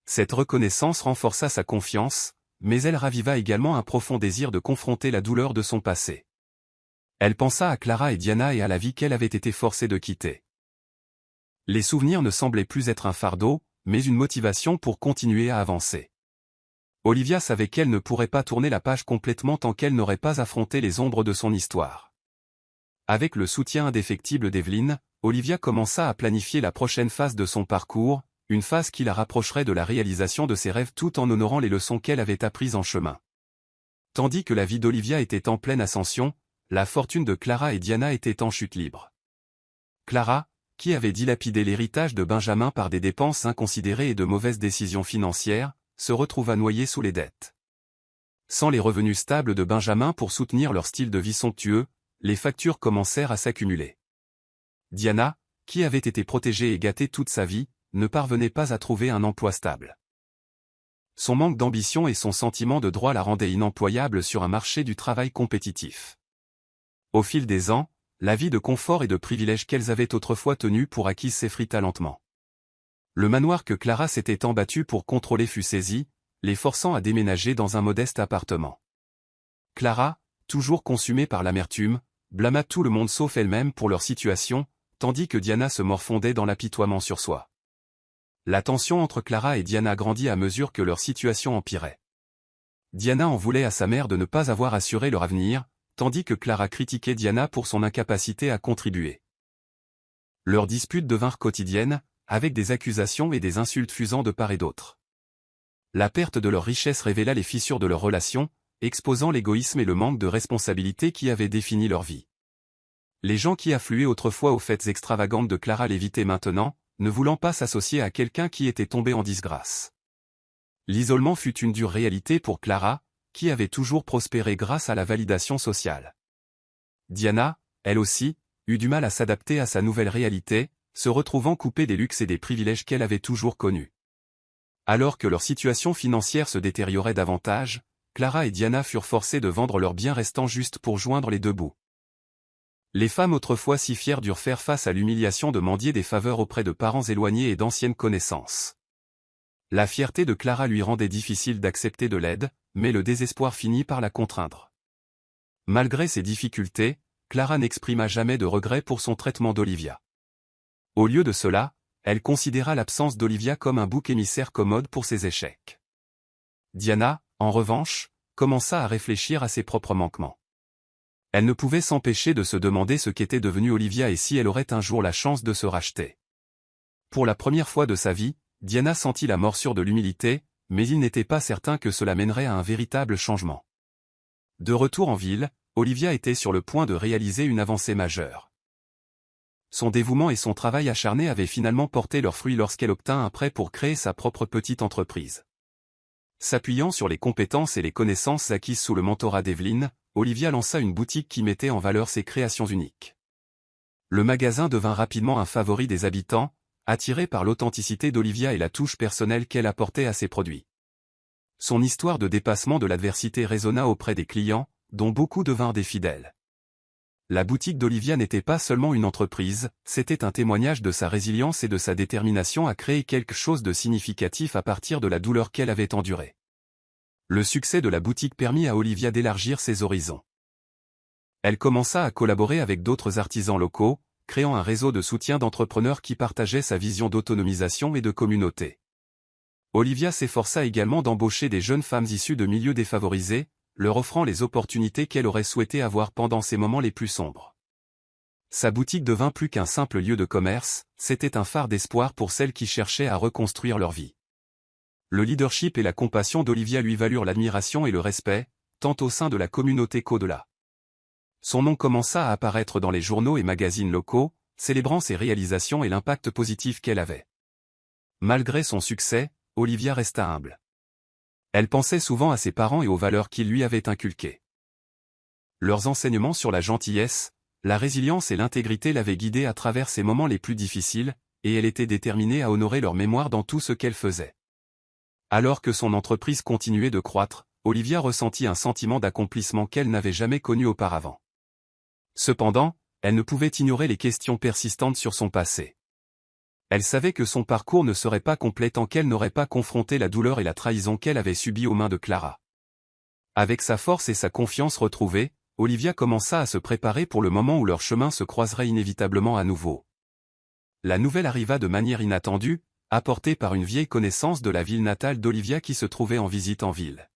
Cette reconnaissance renforça sa confiance, mais elle raviva également un profond désir de confronter la douleur de son passé. Elle pensa à Clara et Diana et à la vie qu'elle avait été forcée de quitter. Les souvenirs ne semblaient plus être un fardeau, mais une motivation pour continuer à avancer. Olivia savait qu'elle ne pourrait pas tourner la page complètement tant qu'elle n'aurait pas affronté les ombres de son histoire. Avec le soutien indéfectible d'Evelyne, Olivia commença à planifier la prochaine phase de son parcours, une phase qui la rapprocherait de la réalisation de ses rêves tout en honorant les leçons qu'elle avait apprises en chemin. Tandis que la vie d'Olivia était en pleine ascension, la fortune de Clara et Diana était en chute libre. Clara, qui avait dilapidé l'héritage de Benjamin par des dépenses inconsidérées et de mauvaises décisions financières, se retrouva noyée sous les dettes. Sans les revenus stables de Benjamin pour soutenir leur style de vie somptueux, les factures commencèrent à s'accumuler. Diana, qui avait été protégée et gâtée toute sa vie, ne parvenait pas à trouver un emploi stable. Son manque d'ambition et son sentiment de droit la rendaient inemployable sur un marché du travail compétitif. Au fil des ans, la vie de confort et de privilèges qu'elles avaient autrefois tenue pour acquise s'effrita lentement. Le manoir que Clara s'était tant battue pour contrôler fut saisi, les forçant à déménager dans un modeste appartement. Clara, toujours consumée par l'amertume, blâma tout le monde sauf elle-même pour leur situation, tandis que Diana se morfondait dans l'apitoiement sur soi. La tension entre Clara et Diana grandit à mesure que leur situation empirait. Diana en voulait à sa mère de ne pas avoir assuré leur avenir, tandis que Clara critiquait Diana pour son incapacité à contribuer. Leurs disputes devinrent quotidiennes, avec des accusations et des insultes fusant de part et d'autre. La perte de leur richesse révéla les fissures de leur relation, exposant l'égoïsme et le manque de responsabilité qui avaient défini leur vie. Les gens qui affluaient autrefois aux fêtes extravagantes de Clara l'évitaient maintenant, ne voulant pas s'associer à quelqu'un qui était tombé en disgrâce. L'isolement fut une dure réalité pour Clara, qui avait toujours prospéré grâce à la validation sociale. Diana, elle aussi, eut du mal à s'adapter à sa nouvelle réalité, se retrouvant coupée des luxes et des privilèges qu'elle avait toujours connus. Alors que leur situation financière se détériorait davantage, Clara et Diana furent forcées de vendre leurs biens restants juste pour joindre les deux bouts. Les femmes autrefois si fières durent faire face à l'humiliation de mendier des faveurs auprès de parents éloignés et d'anciennes connaissances. La fierté de Clara lui rendait difficile d'accepter de l'aide, mais le désespoir finit par la contraindre. Malgré ces difficultés, Clara n'exprima jamais de regret pour son traitement d'Olivia. Au lieu de cela, elle considéra l'absence d'Olivia comme un bouc émissaire commode pour ses échecs. Diana, en revanche, commença à réfléchir à ses propres manquements. Elle ne pouvait s'empêcher de se demander ce qu'était devenue Olivia et si elle aurait un jour la chance de se racheter. Pour la première fois de sa vie, Diana sentit la morsure de l'humilité, mais il n'était pas certain que cela mènerait à un véritable changement. De retour en ville, Olivia était sur le point de réaliser une avancée majeure. Son dévouement et son travail acharné avaient finalement porté leurs fruits lorsqu'elle obtint un prêt pour créer sa propre petite entreprise. S'appuyant sur les compétences et les connaissances acquises sous le mentorat d'Evelyne, Olivia lança une boutique qui mettait en valeur ses créations uniques. Le magasin devint rapidement un favori des habitants, attiré par l'authenticité d'Olivia et la touche personnelle qu'elle apportait à ses produits. Son histoire de dépassement de l'adversité résonna auprès des clients, dont beaucoup devinrent des fidèles. La boutique d'Olivia n'était pas seulement une entreprise, c'était un témoignage de sa résilience et de sa détermination à créer quelque chose de significatif à partir de la douleur qu'elle avait endurée. Le succès de la boutique permit à Olivia d'élargir ses horizons. Elle commença à collaborer avec d'autres artisans locaux, créant un réseau de soutien d'entrepreneurs qui partageaient sa vision d'autonomisation et de communauté. Olivia s'efforça également d'embaucher des jeunes femmes issues de milieux défavorisés, leur offrant les opportunités qu'elle aurait souhaité avoir pendant ces moments les plus sombres. Sa boutique devint plus qu'un simple lieu de commerce, c'était un phare d'espoir pour celles qui cherchaient à reconstruire leur vie. Le leadership et la compassion d'Olivia lui valurent l'admiration et le respect, tant au sein de la communauté qu'au-delà. Son nom commença à apparaître dans les journaux et magazines locaux, célébrant ses réalisations et l'impact positif qu'elle avait. Malgré son succès, Olivia resta humble. Elle pensait souvent à ses parents et aux valeurs qu'ils lui avaient inculquées. Leurs enseignements sur la gentillesse, la résilience et l'intégrité l'avaient guidée à travers ces moments les plus difficiles, et elle était déterminée à honorer leur mémoire dans tout ce qu'elle faisait. Alors que son entreprise continuait de croître, Olivia ressentit un sentiment d'accomplissement qu'elle n'avait jamais connu auparavant. Cependant, elle ne pouvait ignorer les questions persistantes sur son passé. Elle savait que son parcours ne serait pas complet tant qu'elle n'aurait pas confronté la douleur et la trahison qu'elle avait subies aux mains de Clara. Avec sa force et sa confiance retrouvées, Olivia commença à se préparer pour le moment où leurs chemins se croiseraient inévitablement à nouveau. La nouvelle arriva de manière inattendue, apportée par une vieille connaissance de la ville natale d'Olivia qui se trouvait en visite en ville.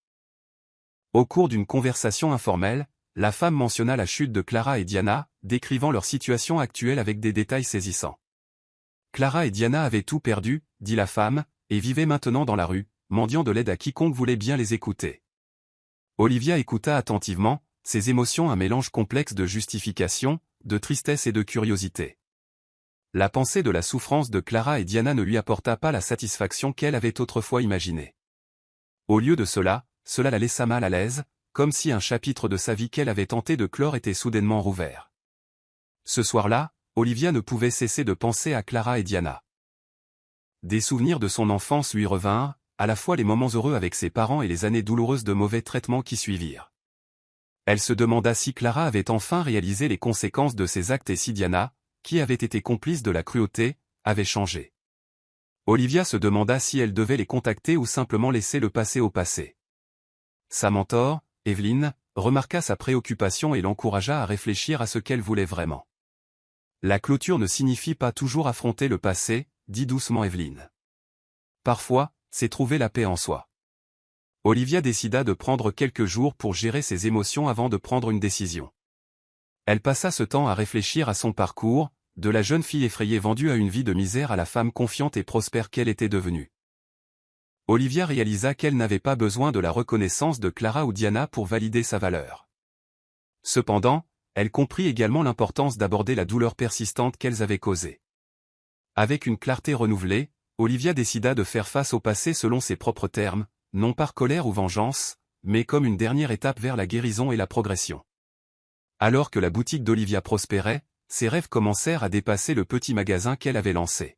Au cours d'une conversation informelle, la femme mentionna la chute de Clara et Diana, décrivant leur situation actuelle avec des détails saisissants. Clara et Diana avaient tout perdu, dit la femme, et vivaient maintenant dans la rue, mendiant de l'aide à quiconque voulait bien les écouter. Olivia écouta attentivement, ses émotions un mélange complexe de justification, de tristesse et de curiosité. La pensée de la souffrance de Clara et Diana ne lui apporta pas la satisfaction qu'elle avait autrefois imaginée. Au lieu de cela, cela la laissa mal à l'aise, comme si un chapitre de sa vie qu'elle avait tenté de clore était soudainement rouvert. Ce soir-là, Olivia ne pouvait cesser de penser à Clara et Diana. Des souvenirs de son enfance lui revinrent, à la fois les moments heureux avec ses parents et les années douloureuses de mauvais traitements qui suivirent. Elle se demanda si Clara avait enfin réalisé les conséquences de ses actes et si Diana, qui avait été complice de la cruauté, avait changé. Olivia se demanda si elle devait les contacter ou simplement laisser le passé au passé. Sa mentor, Evelyne, remarqua sa préoccupation et l'encouragea à réfléchir à ce qu'elle voulait vraiment. La clôture ne signifie pas toujours affronter le passé, dit doucement Evelyne. Parfois, c'est trouver la paix en soi. Olivia décida de prendre quelques jours pour gérer ses émotions avant de prendre une décision. Elle passa ce temps à réfléchir à son parcours, de la jeune fille effrayée vendue à une vie de misère à la femme confiante et prospère qu'elle était devenue. Olivia réalisa qu'elle n'avait pas besoin de la reconnaissance de Clara ou Diana pour valider sa valeur. Cependant, elle comprit également l'importance d'aborder la douleur persistante qu'elles avaient causée. Avec une clarté renouvelée, Olivia décida de faire face au passé selon ses propres termes, non par colère ou vengeance, mais comme une dernière étape vers la guérison et la progression. Alors que la boutique d'Olivia prospérait, ses rêves commencèrent à dépasser le petit magasin qu'elle avait lancé.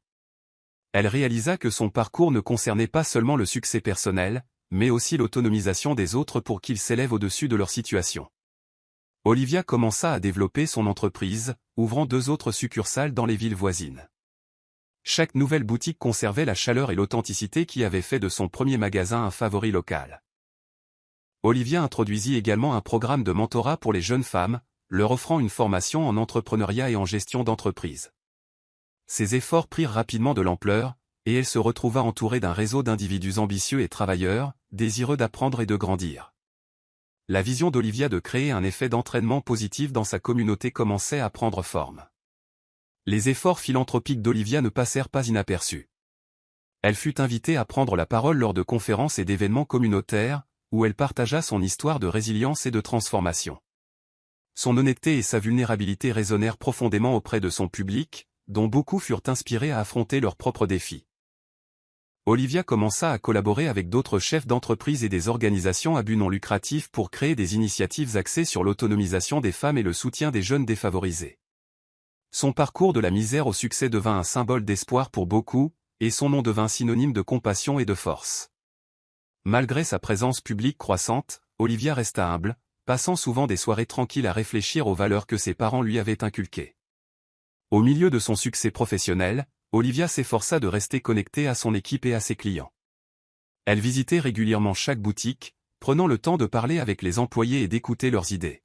Elle réalisa que son parcours ne concernait pas seulement le succès personnel, mais aussi l'autonomisation des autres pour qu'ils s'élèvent au-dessus de leur situation. Olivia commença à développer son entreprise, ouvrant 2 autres succursales dans les villes voisines. Chaque nouvelle boutique conservait la chaleur et l'authenticité qui avaient fait de son premier magasin un favori local. Olivia introduisit également un programme de mentorat pour les jeunes femmes, leur offrant une formation en entrepreneuriat et en gestion d'entreprise. Ses efforts prirent rapidement de l'ampleur, et elle se retrouva entourée d'un réseau d'individus ambitieux et travailleurs, désireux d'apprendre et de grandir. La vision d'Olivia de créer un effet d'entraînement positif dans sa communauté commençait à prendre forme. Les efforts philanthropiques d'Olivia ne passèrent pas inaperçus. Elle fut invitée à prendre la parole lors de conférences et d'événements communautaires, où elle partagea son histoire de résilience et de transformation. Son honnêteté et sa vulnérabilité résonnèrent profondément auprès de son public, dont beaucoup furent inspirés à affronter leurs propres défis. Olivia commença à collaborer avec d'autres chefs d'entreprise et des organisations à but non lucratif pour créer des initiatives axées sur l'autonomisation des femmes et le soutien des jeunes défavorisés. Son parcours de la misère au succès devint un symbole d'espoir pour beaucoup, et son nom devint synonyme de compassion et de force. Malgré sa présence publique croissante, Olivia resta humble, passant souvent des soirées tranquilles à réfléchir aux valeurs que ses parents lui avaient inculquées. Au milieu de son succès professionnel, Olivia s'efforça de rester connectée à son équipe et à ses clients. Elle visitait régulièrement chaque boutique, prenant le temps de parler avec les employés et d'écouter leurs idées.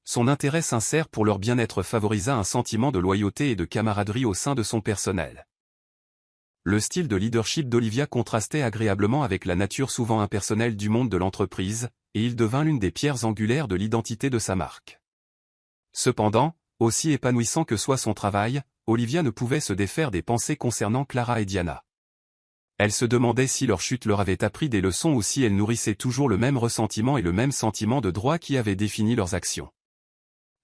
Son intérêt sincère pour leur bien-être favorisa un sentiment de loyauté et de camaraderie au sein de son personnel. Le style de leadership d'Olivia contrastait agréablement avec la nature souvent impersonnelle du monde de l'entreprise, et il devint l'une des pierres angulaires de l'identité de sa marque. Cependant, aussi épanouissant que soit son travail, Olivia ne pouvait se défaire des pensées concernant Clara et Diana. Elle se demandait si leur chute leur avait appris des leçons ou si elle nourrissait toujours le même ressentiment et le même sentiment de droit qui avait défini leurs actions.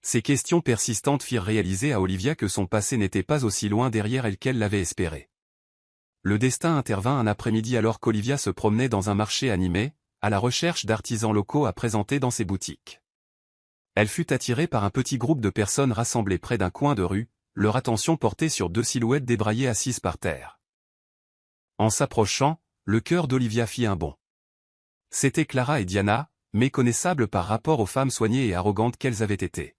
Ces questions persistantes firent réaliser à Olivia que son passé n'était pas aussi loin derrière elle qu'elle l'avait espéré. Le destin intervint un après-midi alors qu'Olivia se promenait dans un marché animé, à la recherche d'artisans locaux à présenter dans ses boutiques. Elle fut attirée par un petit groupe de personnes rassemblées près d'un coin de rue, leur attention portée sur deux silhouettes débraillées assises par terre. En s'approchant, le cœur d'Olivia fit un bond. C'étaient Clara et Diana, méconnaissables par rapport aux femmes soignées et arrogantes qu'elles avaient été.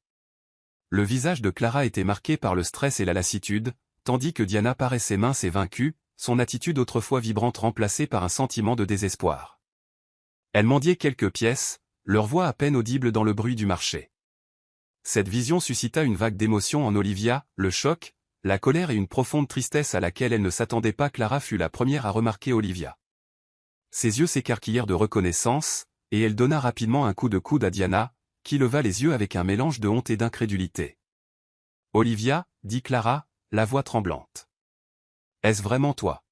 Le visage de Clara était marqué par le stress et la lassitude, tandis que Diana paraissait mince et vaincue, son attitude autrefois vibrante remplacée par un sentiment de désespoir. Elle mendiait quelques pièces, leur voix à peine audible dans le bruit du marché. Cette vision suscita une vague d'émotions en Olivia, le choc, la colère et une profonde tristesse à laquelle elle ne s'attendait pas. Clara fut la première à remarquer Olivia. Ses yeux s'écarquillèrent de reconnaissance, et elle donna rapidement un coup de coude à Diana, qui leva les yeux avec un mélange de honte et d'incrédulité. « Olivia, dit Clara, la voix tremblante. Est-ce vraiment toi ?»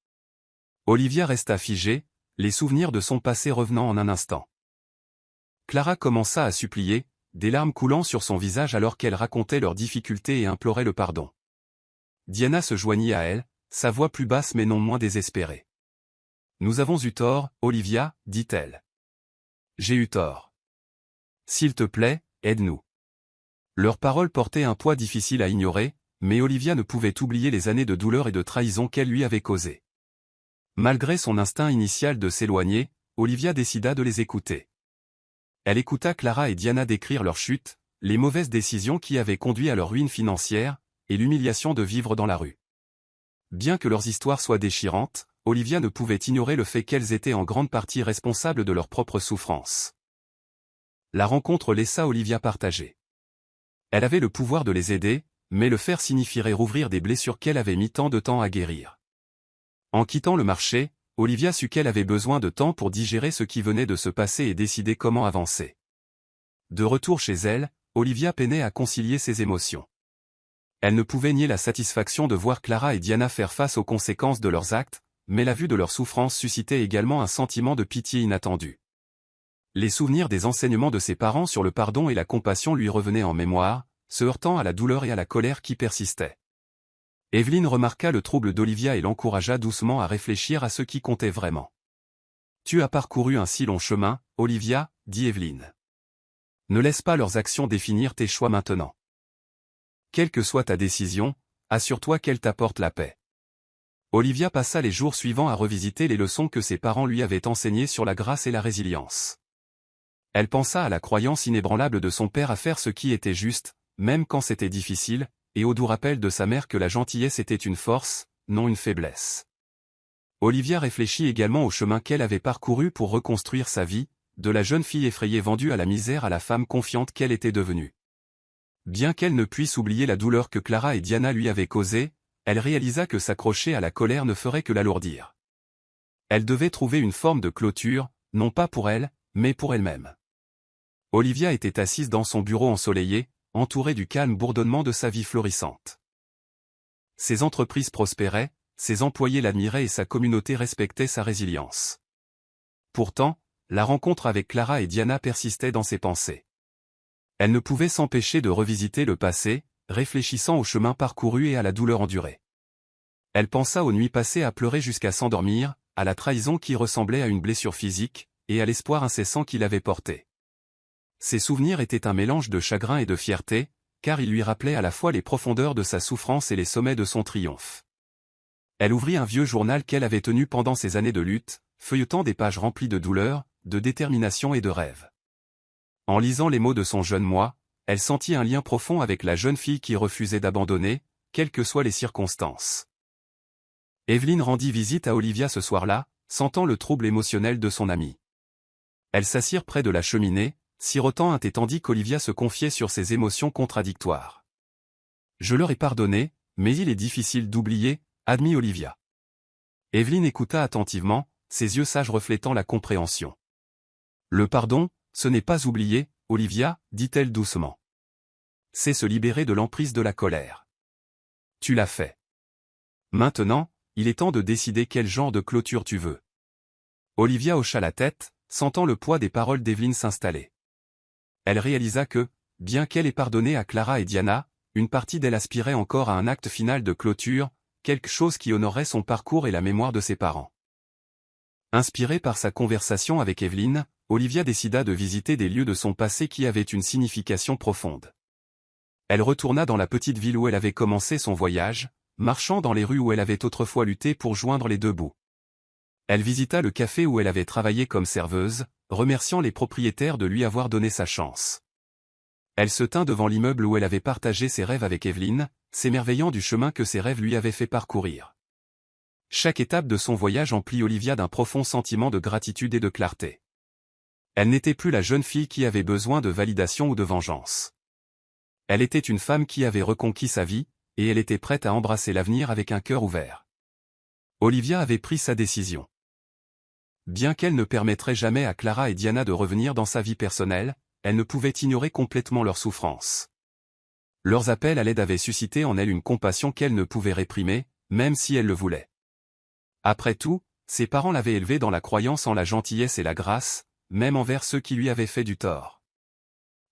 Olivia resta figée, les souvenirs de son passé revenant en un instant. Clara commença à supplier, des larmes coulant sur son visage alors qu'elle racontait leurs difficultés et implorait le pardon. Diana se joignit à elle, sa voix plus basse mais non moins désespérée. « Nous avons eu tort, Olivia, dit-elle. J'ai eu tort. S'il te plaît, aide-nous. » Leurs paroles portaient un poids difficile à ignorer, mais Olivia ne pouvait oublier les années de douleur et de trahison qu'elle lui avait causées. Malgré son instinct initial de s'éloigner, Olivia décida de les écouter. Elle écouta Clara et Diana décrire leur chute, les mauvaises décisions qui avaient conduit à leur ruine financière, et l'humiliation de vivre dans la rue. Bien que leurs histoires soient déchirantes, Olivia ne pouvait ignorer le fait qu'elles étaient en grande partie responsables de leurs propres souffrances. La rencontre laissa Olivia partagée. Elle avait le pouvoir de les aider, mais le faire signifierait rouvrir des blessures qu'elle avait mis tant de temps à guérir. En quittant le marché, Olivia sut qu'elle avait besoin de temps pour digérer ce qui venait de se passer et décider comment avancer. De retour chez elle, Olivia peinait à concilier ses émotions. Elle ne pouvait nier la satisfaction de voir Clara et Diana faire face aux conséquences de leurs actes, mais la vue de leur souffrance suscitait également un sentiment de pitié inattendu. Les souvenirs des enseignements de ses parents sur le pardon et la compassion lui revenaient en mémoire, se heurtant à la douleur et à la colère qui persistaient. Evelyne remarqua le trouble d'Olivia et l'encouragea doucement à réfléchir à ce qui comptait vraiment. « Tu as parcouru un si long chemin, Olivia, dit Evelyne. Ne laisse pas leurs actions définir tes choix maintenant. Quelle que soit ta décision, assure-toi qu'elle t'apporte la paix. » Olivia passa les jours suivants à revisiter les leçons que ses parents lui avaient enseignées sur la grâce et la résilience. Elle pensa à la croyance inébranlable de son père à faire ce qui était juste, même quand c'était difficile, et au doux rappel de sa mère que la gentillesse était une force, non une faiblesse. Olivia réfléchit également au chemin qu'elle avait parcouru pour reconstruire sa vie, de la jeune fille effrayée vendue à la misère à la femme confiante qu'elle était devenue. Bien qu'elle ne puisse oublier la douleur que Clara et Diana lui avaient causée, elle réalisa que s'accrocher à la colère ne ferait que l'alourdir. Elle devait trouver une forme de clôture, non pas pour elle, mais pour elle-même. Olivia était assise dans son bureau ensoleillé, entourée du calme bourdonnement de sa vie florissante. Ses entreprises prospéraient, ses employés l'admiraient et sa communauté respectait sa résilience. Pourtant, la rencontre avec Clara et Diana persistait dans ses pensées. Elle ne pouvait s'empêcher de revisiter le passé, réfléchissant au chemin parcouru et à la douleur endurée. Elle pensa aux nuits passées à pleurer jusqu'à s'endormir, à la trahison qui ressemblait à une blessure physique, et à l'espoir incessant qu'il avait porté. Ses souvenirs étaient un mélange de chagrin et de fierté, car ils lui rappelaient à la fois les profondeurs de sa souffrance et les sommets de son triomphe. Elle ouvrit un vieux journal qu'elle avait tenu pendant ses années de lutte, feuilletant des pages remplies de douleur, de détermination et de rêves. En lisant les mots de son jeune moi, elle sentit un lien profond avec la jeune fille qui refusait d'abandonner, quelles que soient les circonstances. Evelyne rendit visite à Olivia ce soir-là, sentant le trouble émotionnel de son amie. Elles s'assirent près de la cheminée, sirotant un thé tandis qu'Olivia se confiait sur ses émotions contradictoires. « Je leur ai pardonné, mais il est difficile d'oublier, » admit Olivia. Evelyne écouta attentivement, ses yeux sages reflétant la compréhension. « Le pardon, ce n'est pas oublier, Olivia, dit-elle doucement. C'est se libérer de l'emprise de la colère. Tu l'as fait. Maintenant, il est temps de décider quel genre de clôture tu veux. » Olivia hocha la tête, sentant le poids des paroles d'Evelyne s'installer. Elle réalisa que, bien qu'elle ait pardonné à Clara et Diana, une partie d'elle aspirait encore à un acte final de clôture, quelque chose qui honorerait son parcours et la mémoire de ses parents. Inspirée par sa conversation avec Evelyne, Olivia décida de visiter des lieux de son passé qui avaient une signification profonde. Elle retourna dans la petite ville où elle avait commencé son voyage, marchant dans les rues où elle avait autrefois lutté pour joindre les deux bouts. Elle visita le café où elle avait travaillé comme serveuse, remerciant les propriétaires de lui avoir donné sa chance. Elle se tint devant l'immeuble où elle avait partagé ses rêves avec Evelyne, s'émerveillant du chemin que ses rêves lui avaient fait parcourir. Chaque étape de son voyage emplit Olivia d'un profond sentiment de gratitude et de clarté. Elle n'était plus la jeune fille qui avait besoin de validation ou de vengeance. Elle était une femme qui avait reconquis sa vie, et elle était prête à embrasser l'avenir avec un cœur ouvert. Olivia avait pris sa décision. Bien qu'elle ne permettrait jamais à Clara et Diana de revenir dans sa vie personnelle, elle ne pouvait ignorer complètement leurs souffrances. Leurs appels à l'aide avaient suscité en elle une compassion qu'elle ne pouvait réprimer, même si elle le voulait. Après tout, ses parents l'avaient élevée dans la croyance en la gentillesse et la grâce, même envers ceux qui lui avaient fait du tort.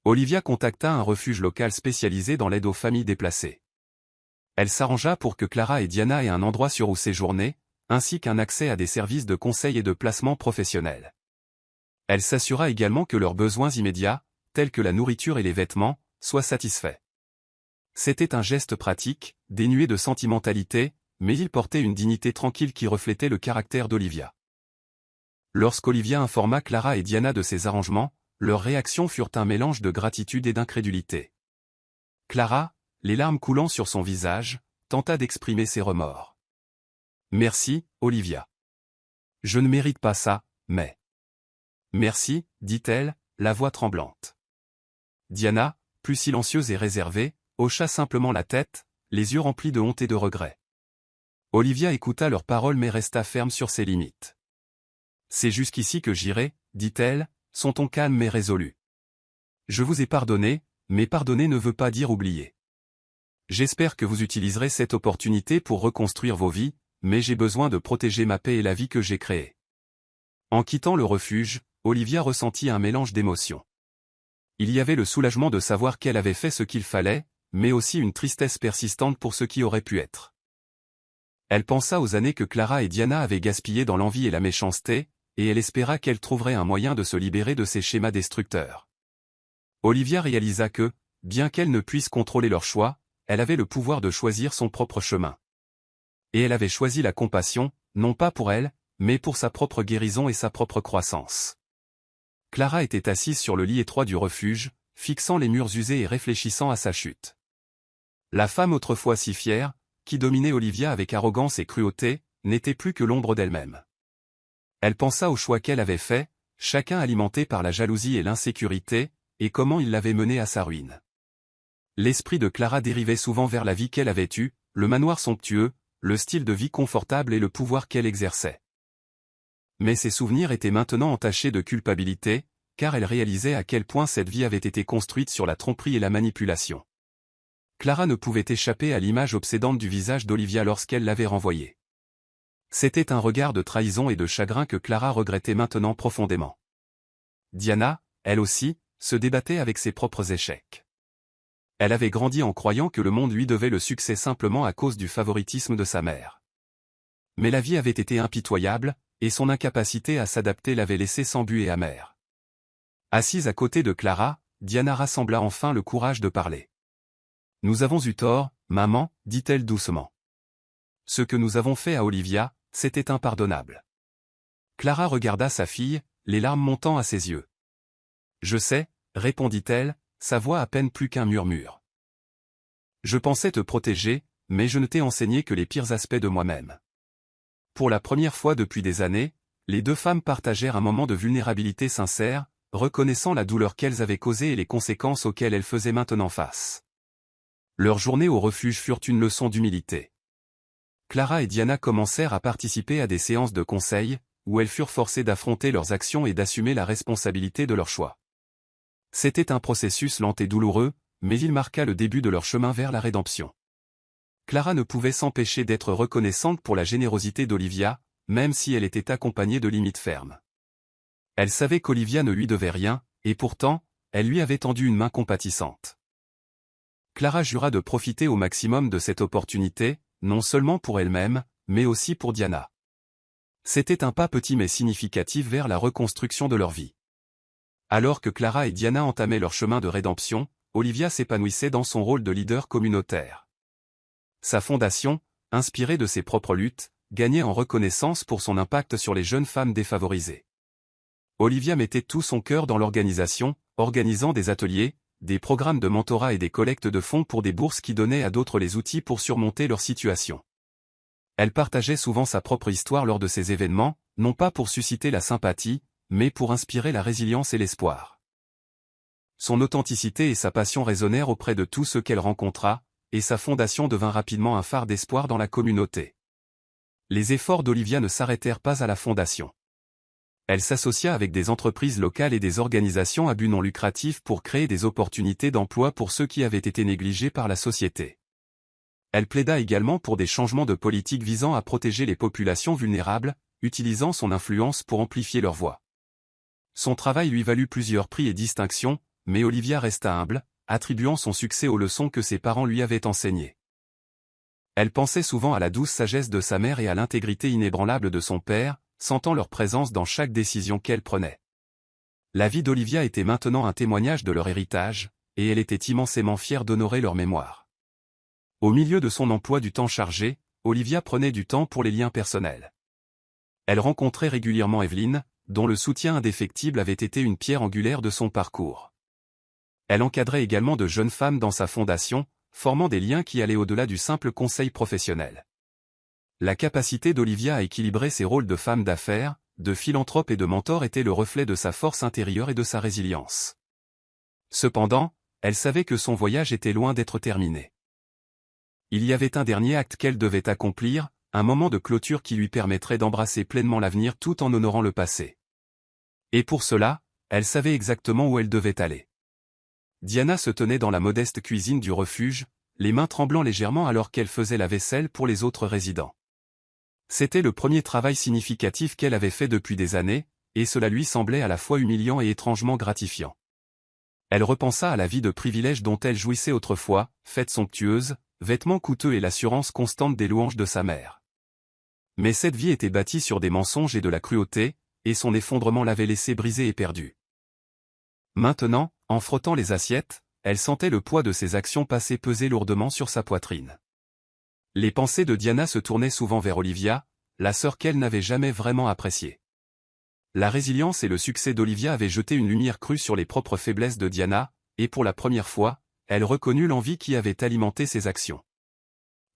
Olivia contacta un refuge local spécialisé dans l'aide aux familles déplacées. Elle s'arrangea pour que Clara et Diana aient un endroit sur où séjourner, ainsi qu'un accès à des services de conseil et de placement professionnel. Elle s'assura également que leurs besoins immédiats, tels que la nourriture et les vêtements, soient satisfaits. C'était un geste pratique, dénué de sentimentalité, mais il portait une dignité tranquille qui reflétait le caractère d'Olivia. Lorsqu'Olivia informa Clara et Diana de ces arrangements, leurs réactions furent un mélange de gratitude et d'incrédulité. Clara, les larmes coulant sur son visage, tenta d'exprimer ses remords. « Merci, Olivia. Je ne mérite pas ça, mais... » « Merci, dit-elle, la voix tremblante. » Diana, plus silencieuse et réservée, hocha simplement la tête, les yeux remplis de honte et de regret. Olivia écouta leurs paroles mais resta ferme sur ses limites. « C'est jusqu'ici que j'irai, dit-elle, son ton calme mais résolu. Je vous ai pardonné, mais pardonner ne veut pas dire oublier. J'espère que vous utiliserez cette opportunité pour reconstruire vos vies, mais j'ai besoin de protéger ma paix et la vie que j'ai créée. » En quittant le refuge, Olivia ressentit un mélange d'émotions. Il y avait le soulagement de savoir qu'elle avait fait ce qu'il fallait, mais aussi une tristesse persistante pour ce qui aurait pu être. Elle pensa aux années que Clara et Diana avaient gaspillées dans l'envie et la méchanceté, et elle espéra qu'elle trouverait un moyen de se libérer de ces schémas destructeurs. Olivia réalisa que, bien qu'elle ne puisse contrôler leur choix, elle avait le pouvoir de choisir son propre chemin. Et elle avait choisi la compassion, non pas pour elle, mais pour sa propre guérison et sa propre croissance. Clara était assise sur le lit étroit du refuge, fixant les murs usés et réfléchissant à sa chute. La femme autrefois si fière, qui dominait Olivia avec arrogance et cruauté, n'était plus que l'ombre d'elle-même. Elle pensa aux choix qu'elle avait faits, chacun alimenté par la jalousie et l'insécurité, et comment il l'avait menée à sa ruine. L'esprit de Clara dérivait souvent vers la vie qu'elle avait eue, le manoir somptueux, le style de vie confortable et le pouvoir qu'elle exerçait. Mais ses souvenirs étaient maintenant entachés de culpabilité, car elle réalisait à quel point cette vie avait été construite sur la tromperie et la manipulation. Clara ne pouvait échapper à l'image obsédante du visage d'Olivia lorsqu'elle l'avait renvoyé. C'était un regard de trahison et de chagrin que Clara regrettait maintenant profondément. Diana, elle aussi, se débattait avec ses propres échecs. Elle avait grandi en croyant que le monde lui devait le succès simplement à cause du favoritisme de sa mère. Mais la vie avait été impitoyable, et son incapacité à s'adapter l'avait laissée sans but et amère. Assise à côté de Clara, Diana rassembla enfin le courage de parler. « Nous avons eu tort, maman, dit-elle doucement. Ce que nous avons fait à Olivia, c'était impardonnable. » Clara regarda sa fille, les larmes montant à ses yeux. « Je sais, répondit-elle, sa voix à peine plus qu'un murmure. Je pensais te protéger, mais je ne t'ai enseigné que les pires aspects de moi-même. Pour la première fois depuis des années, les deux femmes partagèrent un moment de vulnérabilité sincère, reconnaissant la douleur qu'elles avaient causée et les conséquences auxquelles elles faisaient maintenant face. Leurs journées au refuge furent une leçon d'humilité. Clara et Diana commencèrent à participer à des séances de conseil, où elles furent forcées d'affronter leurs actions et d'assumer la responsabilité de leurs choix. C'était un processus lent et douloureux, mais il marqua le début de leur chemin vers la rédemption. Clara ne pouvait s'empêcher d'être reconnaissante pour la générosité d'Olivia, même si elle était accompagnée de limites fermes. Elle savait qu'Olivia ne lui devait rien, et pourtant, elle lui avait tendu une main compatissante. Clara jura de profiter au maximum de cette opportunité, non seulement pour elle-même, mais aussi pour Diana. C'était un pas petit mais significatif vers la reconstruction de leur vie. Alors que Clara et Diana entamaient leur chemin de rédemption, Olivia s'épanouissait dans son rôle de leader communautaire. Sa fondation, inspirée de ses propres luttes, gagnait en reconnaissance pour son impact sur les jeunes femmes défavorisées. Olivia mettait tout son cœur dans l'organisation, organisant des ateliers, des programmes de mentorat et des collectes de fonds pour des bourses qui donnaient à d'autres les outils pour surmonter leur situation. Elle partageait souvent sa propre histoire lors de ces événements, non pas pour susciter la sympathie, mais pour inspirer la résilience et l'espoir. Son authenticité et sa passion résonnèrent auprès de tous ceux qu'elle rencontra, et sa fondation devint rapidement un phare d'espoir dans la communauté. Les efforts d'Olivia ne s'arrêtèrent pas à la fondation. Elle s'associa avec des entreprises locales et des organisations à but non lucratif pour créer des opportunités d'emploi pour ceux qui avaient été négligés par la société. Elle plaida également pour des changements de politique visant à protéger les populations vulnérables, utilisant son influence pour amplifier leur voix. Son travail lui valut plusieurs prix et distinctions, mais Olivia resta humble, attribuant son succès aux leçons que ses parents lui avaient enseignées. Elle pensait souvent à la douce sagesse de sa mère et à l'intégrité inébranlable de son père, sentant leur présence dans chaque décision qu'elle prenait. La vie d'Olivia était maintenant un témoignage de leur héritage, et elle était immensément fière d'honorer leur mémoire. Au milieu de son emploi du temps chargé, Olivia prenait du temps pour les liens personnels. Elle rencontrait régulièrement Evelyne, dont le soutien indéfectible avait été une pierre angulaire de son parcours. Elle encadrait également de jeunes femmes dans sa fondation, formant des liens qui allaient au-delà du simple conseil professionnel. La capacité d'Olivia à équilibrer ses rôles de femme d'affaires, de philanthrope et de mentor était le reflet de sa force intérieure et de sa résilience. Cependant, elle savait que son voyage était loin d'être terminé. Il y avait un dernier acte qu'elle devait accomplir, un moment de clôture qui lui permettrait d'embrasser pleinement l'avenir tout en honorant le passé. Et pour cela, elle savait exactement où elle devait aller. Diana se tenait dans la modeste cuisine du refuge, les mains tremblant légèrement alors qu'elle faisait la vaisselle pour les autres résidents. C'était le premier travail significatif qu'elle avait fait depuis des années, et cela lui semblait à la fois humiliant et étrangement gratifiant. Elle repensa à la vie de privilège dont elle jouissait autrefois, fêtes somptueuses, vêtements coûteux et l'assurance constante des louanges de sa mère. Mais cette vie était bâtie sur des mensonges et de la cruauté, et son effondrement l'avait laissée brisée et perdue. Maintenant, en frottant les assiettes, elle sentait le poids de ses actions passées peser lourdement sur sa poitrine. Les pensées de Diana se tournaient souvent vers Olivia, la sœur qu'elle n'avait jamais vraiment appréciée. La résilience et le succès d'Olivia avaient jeté une lumière crue sur les propres faiblesses de Diana, et pour la première fois, elle reconnut l'envie qui avait alimenté ses actions.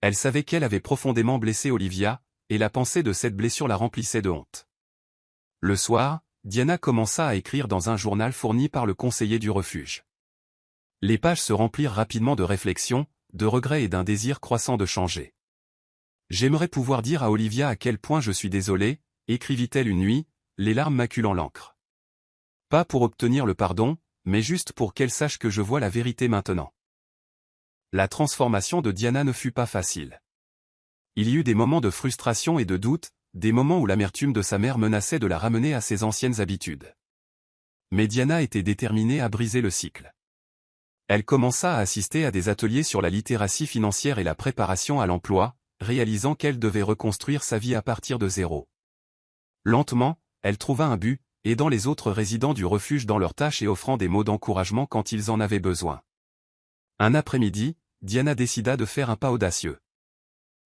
Elle savait qu'elle avait profondément blessé Olivia, et la pensée de cette blessure la remplissait de honte. Le soir, Diana commença à écrire dans un journal fourni par le conseiller du refuge. Les pages se remplirent rapidement de réflexions, de regrets et d'un désir croissant de changer. « J'aimerais pouvoir dire à Olivia à quel point je suis désolée, » écrivit-elle une nuit, les larmes maculant l'encre. Pas pour obtenir le pardon, mais juste pour qu'elle sache que je vois la vérité maintenant. La transformation de Diana ne fut pas facile. Il y eut des moments de frustration et de doute, des moments où l'amertume de sa mère menaçait de la ramener à ses anciennes habitudes. Mais Diana était déterminée à briser le cycle. Elle commença à assister à des ateliers sur la littératie financière et la préparation à l'emploi, réalisant qu'elle devait reconstruire sa vie à partir de zéro. Lentement, elle trouva un but, aidant les autres résidents du refuge dans leurs tâches et offrant des mots d'encouragement quand ils en avaient besoin. Un après-midi, Diana décida de faire un pas audacieux.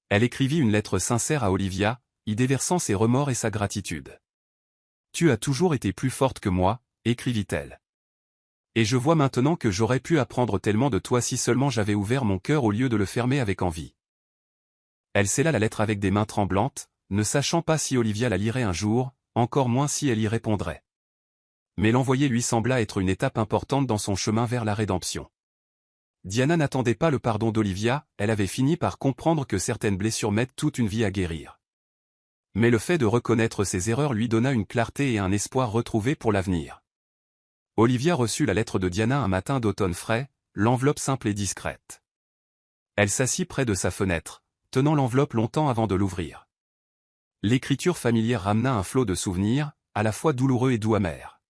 Elle écrivit une lettre sincère à Olivia, y déversant ses remords et sa gratitude. « Tu as toujours été plus forte que moi », écrivit-elle. Et je vois maintenant que j'aurais pu apprendre tellement de toi si seulement j'avais ouvert mon cœur au lieu de le fermer avec envie. Elle scella la lettre avec des mains tremblantes, ne sachant pas si Olivia la lirait un jour, encore moins si elle y répondrait. Mais l'envoyer lui sembla être une étape importante dans son chemin vers la rédemption. Diana n'attendait pas le pardon d'Olivia, elle avait fini par comprendre que certaines blessures mettent toute une vie à guérir. Mais le fait de reconnaître ses erreurs lui donna une clarté et un espoir retrouvé pour l'avenir. Olivia reçut la lettre de Diana un matin d'automne frais, l'enveloppe simple et discrète. Elle s'assit près de sa fenêtre, tenant l'enveloppe longtemps avant de l'ouvrir. L'écriture familière ramena un flot de souvenirs, à la fois douloureux et doux amers.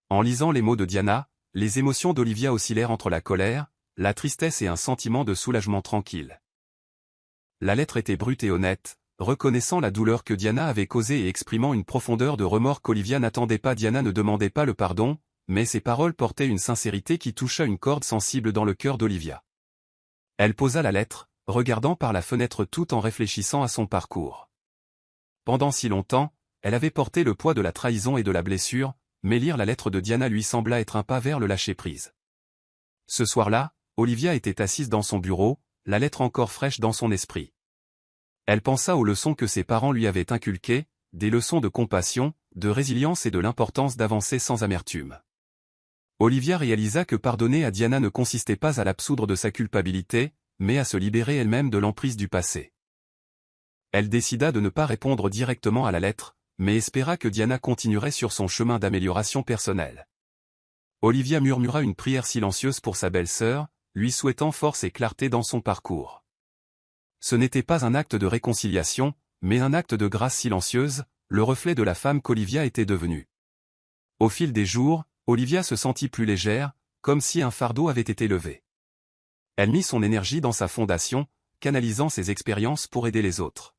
En lisant les mots de Diana, les émotions d'Olivia oscillèrent entre la colère, la tristesse et un sentiment de soulagement tranquille. La lettre était brute et honnête, reconnaissant la douleur que Diana avait causée et exprimant une profondeur de remords qu'Olivia n'attendait pas. Diana ne demandait pas le pardon, mais ses paroles portaient une sincérité qui toucha une corde sensible dans le cœur d'Olivia. Elle posa la lettre, regardant par la fenêtre tout en réfléchissant à son parcours. Pendant si longtemps, elle avait porté le poids de la trahison et de la blessure, mais lire la lettre de Diana lui sembla être un pas vers le lâcher-prise. Ce soir-là, Olivia était assise dans son bureau, la lettre encore fraîche dans son esprit. Elle pensa aux leçons que ses parents lui avaient inculquées, des leçons de compassion, de résilience et de l'importance d'avancer sans amertume. Olivia réalisa que pardonner à Diana ne consistait pas à l'absoudre de sa culpabilité, mais à se libérer elle-même de l'emprise du passé. Elle décida de ne pas répondre directement à la lettre, mais espéra que Diana continuerait sur son chemin d'amélioration personnelle. Olivia murmura une prière silencieuse pour sa belle-sœur, lui souhaitant force et clarté dans son parcours. Ce n'était pas un acte de réconciliation, mais un acte de grâce silencieuse, le reflet de la femme qu'Olivia était devenue. Au fil des jours, Olivia se sentit plus légère, comme si un fardeau avait été levé. Elle mit son énergie dans sa fondation, canalisant ses expériences pour aider les autres.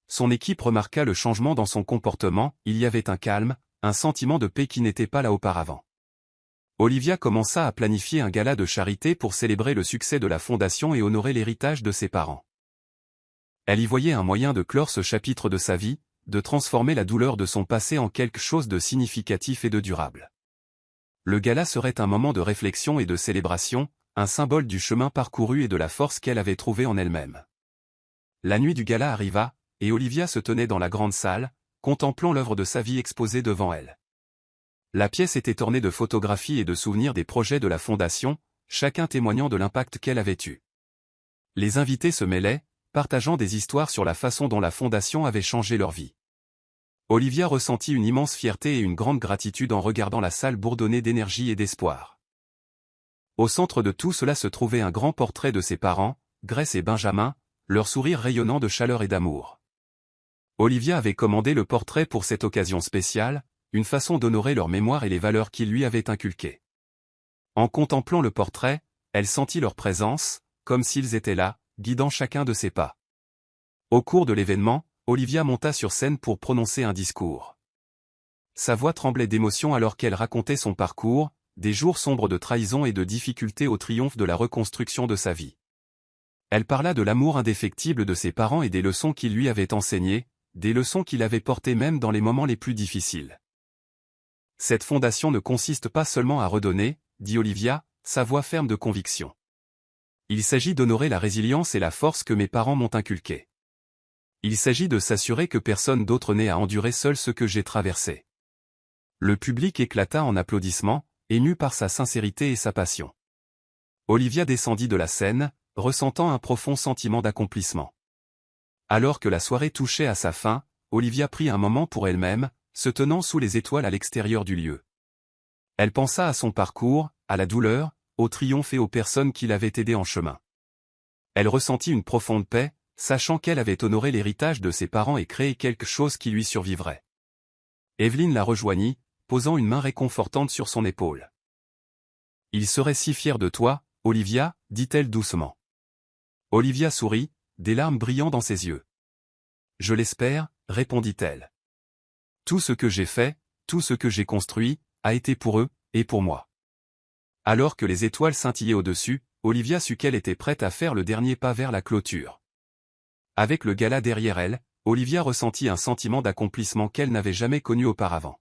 Son équipe remarqua le changement dans son comportement, il y avait un calme, un sentiment de paix qui n'était pas là auparavant. Olivia commença à planifier un gala de charité pour célébrer le succès de la fondation et honorer l'héritage de ses parents. Elle y voyait un moyen de clore ce chapitre de sa vie, de transformer la douleur de son passé en quelque chose de significatif et de durable. Le gala serait un moment de réflexion et de célébration, un symbole du chemin parcouru et de la force qu'elle avait trouvée en elle-même. La nuit du gala arriva, et Olivia se tenait dans la grande salle, contemplant l'œuvre de sa vie exposée devant elle. La pièce était ornée de photographies et de souvenirs des projets de la fondation, chacun témoignant de l'impact qu'elle avait eu. Les invités se mêlaient, partageant des histoires sur la façon dont la fondation avait changé leur vie. Olivia ressentit une immense fierté et une grande gratitude en regardant la salle bourdonner d'énergie et d'espoir. Au centre de tout cela se trouvait un grand portrait de ses parents, Grace et Benjamin, leur sourire rayonnant de chaleur et d'amour. Olivia avait commandé le portrait pour cette occasion spéciale, une façon d'honorer leur mémoire et les valeurs qu'ils lui avaient inculquées. En contemplant le portrait, elle sentit leur présence, comme s'ils étaient là, guidant chacun de ses pas. Au cours de l'événement, Olivia monta sur scène pour prononcer un discours. Sa voix tremblait d'émotion alors qu'elle racontait son parcours, des jours sombres de trahison et de difficultés au triomphe de la reconstruction de sa vie. Elle parla de l'amour indéfectible de ses parents et des leçons qu'ils lui avaient enseignées, des leçons qu'il avait portées même dans les moments les plus difficiles. Cette fondation ne consiste pas seulement à redonner, dit Olivia, sa voix ferme de conviction. Il s'agit d'honorer la résilience et la force que mes parents m'ont inculquée. Il s'agit de s'assurer que personne d'autre n'ait à endurer seul ce que j'ai traversé. Le public éclata en applaudissements, ému par sa sincérité et sa passion. Olivia descendit de la scène, ressentant un profond sentiment d'accomplissement. Alors que la soirée touchait à sa fin, Olivia prit un moment pour elle-même, se tenant sous les étoiles à l'extérieur du lieu. Elle pensa à son parcours, à la douleur, au triomphe et aux personnes qui l'avaient aidée en chemin. Elle ressentit une profonde paix, sachant qu'elle avait honoré l'héritage de ses parents et créé quelque chose qui lui survivrait. Evelyne la rejoignit, posant une main réconfortante sur son épaule. « Il serait si fier de toi, Olivia, dit-elle doucement. Olivia sourit, des larmes brillant dans ses yeux. « Je l'espère, répondit-elle. Tout ce que j'ai fait, tout ce que j'ai construit, a été pour eux, et pour moi. » Alors que les étoiles scintillaient au-dessus, Olivia sut qu'elle était prête à faire le dernier pas vers la clôture. Avec le gala derrière elle, Olivia ressentit un sentiment d'accomplissement qu'elle n'avait jamais connu auparavant.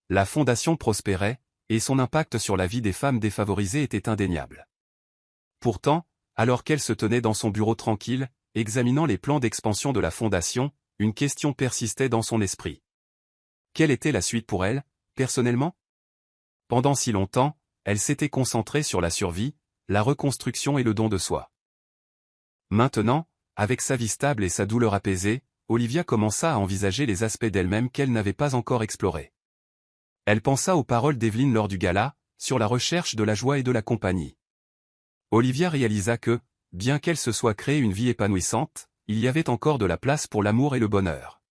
La fondation prospérait, et son impact sur la vie des femmes défavorisées était indéniable. Pourtant, alors qu'elle se tenait dans son bureau tranquille, examinant les plans d'expansion de la fondation, une question persistait dans son esprit. Quelle était la suite pour elle, personnellement? Pendant si longtemps, elle s'était concentrée sur la survie, la reconstruction et le don de soi. Maintenant, avec sa vie stable et sa douleur apaisée, Olivia commença à envisager les aspects d'elle-même qu'elle n'avait pas encore explorés. Elle pensa aux paroles d'Evelyn lors du gala, sur la recherche de la joie et de la compagnie. Olivia réalisa que, bien qu'elle se soit créée une vie épanouissante, il y avait encore de la place pour l'amour et le bonheur.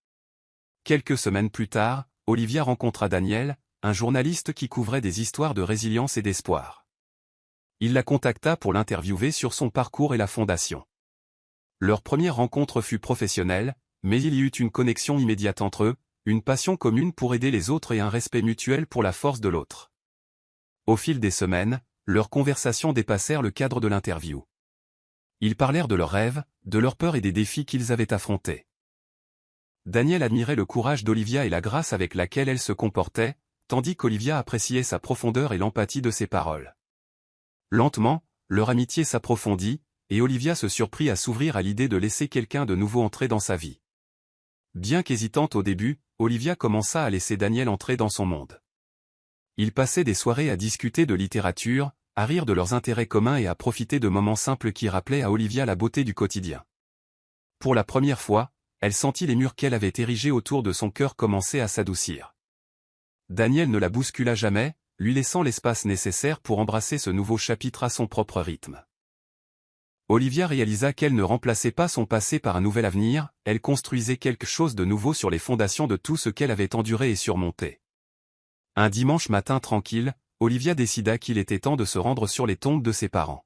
Quelques semaines plus tard, Olivia rencontra Daniel, un journaliste qui couvrait des histoires de résilience et d'espoir. Il la contacta pour l'interviewer sur son parcours et la fondation. Leur première rencontre fut professionnelle, mais il y eut une connexion immédiate entre eux, une passion commune pour aider les autres et un respect mutuel pour la force de l'autre. Au fil des semaines, leurs conversations dépassèrent le cadre de l'interview. Ils parlèrent de leurs rêves, de leurs peurs et des défis qu'ils avaient affrontés. Daniel admirait le courage d'Olivia et la grâce avec laquelle elle se comportait, tandis qu'Olivia appréciait sa profondeur et l'empathie de ses paroles. Lentement, leur amitié s'approfondit, et Olivia se surprit à s'ouvrir à l'idée de laisser quelqu'un de nouveau entrer dans sa vie. Bien qu'hésitante au début, Olivia commença à laisser Daniel entrer dans son monde. Ils passaient des soirées à discuter de littérature, à rire de leurs intérêts communs et à profiter de moments simples qui rappelaient à Olivia la beauté du quotidien. Pour la première fois, elle sentit les murs qu'elle avait érigés autour de son cœur commencer à s'adoucir. Daniel ne la bouscula jamais, lui laissant l'espace nécessaire pour embrasser ce nouveau chapitre à son propre rythme. Olivia réalisa qu'elle ne remplaçait pas son passé par un nouvel avenir, elle construisait quelque chose de nouveau sur les fondations de tout ce qu'elle avait enduré et surmonté. Un dimanche matin tranquille, Olivia décida qu'il était temps de se rendre sur les tombes de ses parents.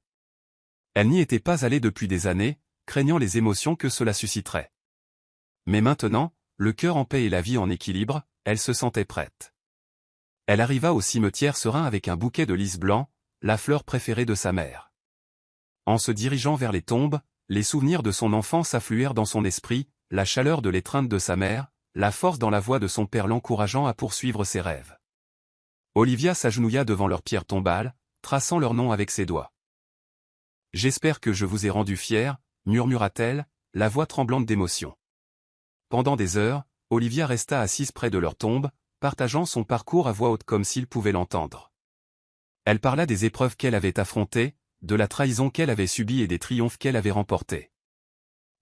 Elle n'y était pas allée depuis des années, craignant les émotions que cela susciterait. Mais maintenant, le cœur en paix et la vie en équilibre, elle se sentait prête. Elle arriva au cimetière serein avec un bouquet de lys blanc, la fleur préférée de sa mère. En se dirigeant vers les tombes, les souvenirs de son enfance affluèrent dans son esprit, la chaleur de l'étreinte de sa mère, la force dans la voix de son père l'encourageant à poursuivre ses rêves. Olivia s'agenouilla devant leur pierre tombale, traçant leur nom avec ses doigts. « J'espère que je vous ai rendu fier, » murmura-t-elle, la voix tremblante d'émotion. Pendant des heures, Olivia resta assise près de leur tombe, partageant son parcours à voix haute comme s'il pouvait l'entendre. Elle parla des épreuves qu'elle avait affrontées, de la trahison qu'elle avait subie et des triomphes qu'elle avait remportés.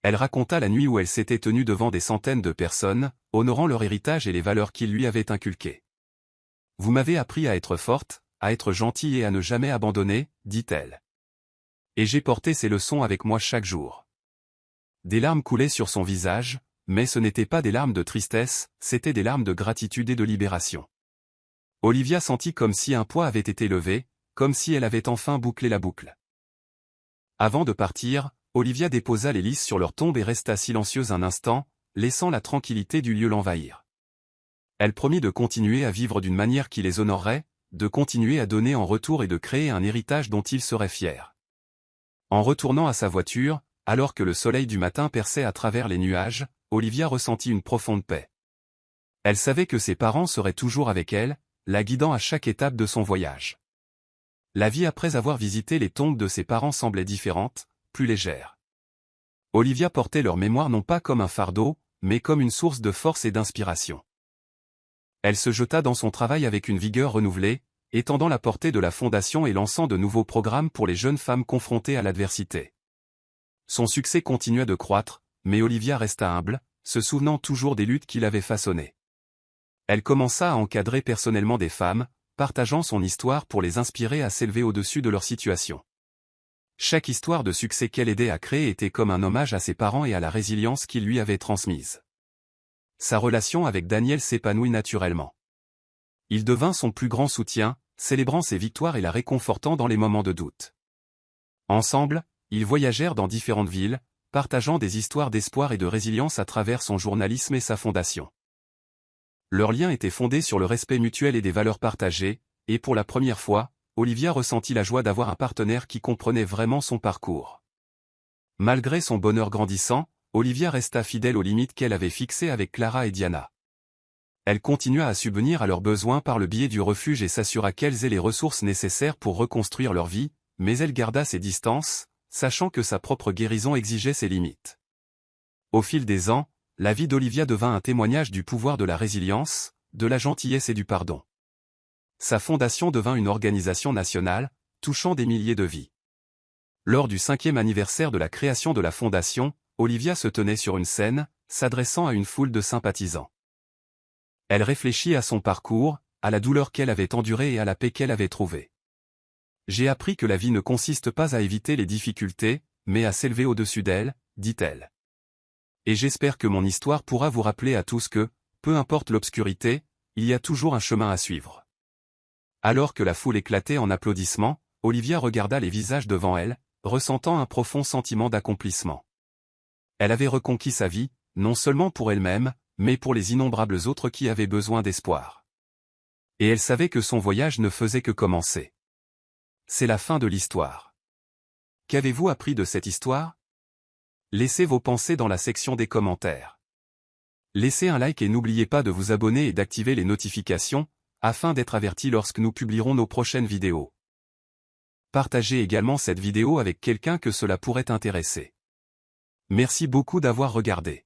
Elle raconta la nuit où elle s'était tenue devant des centaines de personnes, honorant leur héritage et les valeurs qu'ils lui avaient inculquées. « Vous m'avez appris à être forte, à être gentille et à ne jamais abandonner, » dit-elle. Et j'ai porté ces leçons avec moi chaque jour. Des larmes coulaient sur son visage, mais ce n'étaient pas des larmes de tristesse, c'étaient des larmes de gratitude et de libération. Olivia sentit comme si un poids avait été levé, comme si elle avait enfin bouclé la boucle. Avant de partir, Olivia déposa les lys sur leur tombe et resta silencieuse un instant, laissant la tranquillité du lieu l'envahir. Elle promit de continuer à vivre d'une manière qui les honorerait, de continuer à donner en retour et de créer un héritage dont ils seraient fiers. En retournant à sa voiture, alors que le soleil du matin perçait à travers les nuages, Olivia ressentit une profonde paix. Elle savait que ses parents seraient toujours avec elle, la guidant à chaque étape de son voyage. La vie après avoir visité les tombes de ses parents semblait différente, plus légère. Olivia portait leur mémoire non pas comme un fardeau, mais comme une source de force et d'inspiration. Elle se jeta dans son travail avec une vigueur renouvelée, étendant la portée de la fondation et lançant de nouveaux programmes pour les jeunes femmes confrontées à l'adversité. Son succès continua de croître, mais Olivia resta humble, se souvenant toujours des luttes qui l'avaient façonnée. Elle commença à encadrer personnellement des femmes, partageant son histoire pour les inspirer à s'élever au-dessus de leur situation. Chaque histoire de succès qu'elle aidait à créer était comme un hommage à ses parents et à la résilience qu'ils lui avaient transmise. Sa relation avec Daniel s'épanouit naturellement. Il devint son plus grand soutien, célébrant ses victoires et la réconfortant dans les moments de doute. Ensemble, ils voyagèrent dans différentes villes, partageant des histoires d'espoir et de résilience à travers son journalisme et sa fondation. Leur lien était fondé sur le respect mutuel et des valeurs partagées, et pour la première fois, Olivia ressentit la joie d'avoir un partenaire qui comprenait vraiment son parcours. Malgré son bonheur grandissant, Olivia resta fidèle aux limites qu'elle avait fixées avec Clara et Diana. Elle continua à subvenir à leurs besoins par le biais du refuge et s'assura qu'elles aient les ressources nécessaires pour reconstruire leur vie, mais elle garda ses distances, sachant que sa propre guérison exigeait ses limites. Au fil des ans, la vie d'Olivia devint un témoignage du pouvoir de la résilience, de la gentillesse et du pardon. Sa fondation devint une organisation nationale, touchant des milliers de vies. Lors du 5e anniversaire de la création de la fondation, Olivia se tenait sur une scène, s'adressant à une foule de sympathisants. Elle réfléchit à son parcours, à la douleur qu'elle avait endurée et à la paix qu'elle avait trouvée. J'ai appris que la vie ne consiste pas à éviter les difficultés, mais à s'élever au-dessus d'elles, dit-elle. Et j'espère que mon histoire pourra vous rappeler à tous que, peu importe l'obscurité, il y a toujours un chemin à suivre. Alors que la foule éclatait en applaudissements, Olivia regarda les visages devant elle, ressentant un profond sentiment d'accomplissement. Elle avait reconquis sa vie, non seulement pour elle-même, mais pour les innombrables autres qui avaient besoin d'espoir. Et elle savait que son voyage ne faisait que commencer. C'est la fin de l'histoire. Qu'avez-vous appris de cette histoire? Laissez vos pensées dans la section des commentaires. Laissez un like et n'oubliez pas de vous abonner et d'activer les notifications, afin d'être averti lorsque nous publierons nos prochaines vidéos. Partagez également cette vidéo avec quelqu'un que cela pourrait intéresser. Merci beaucoup d'avoir regardé.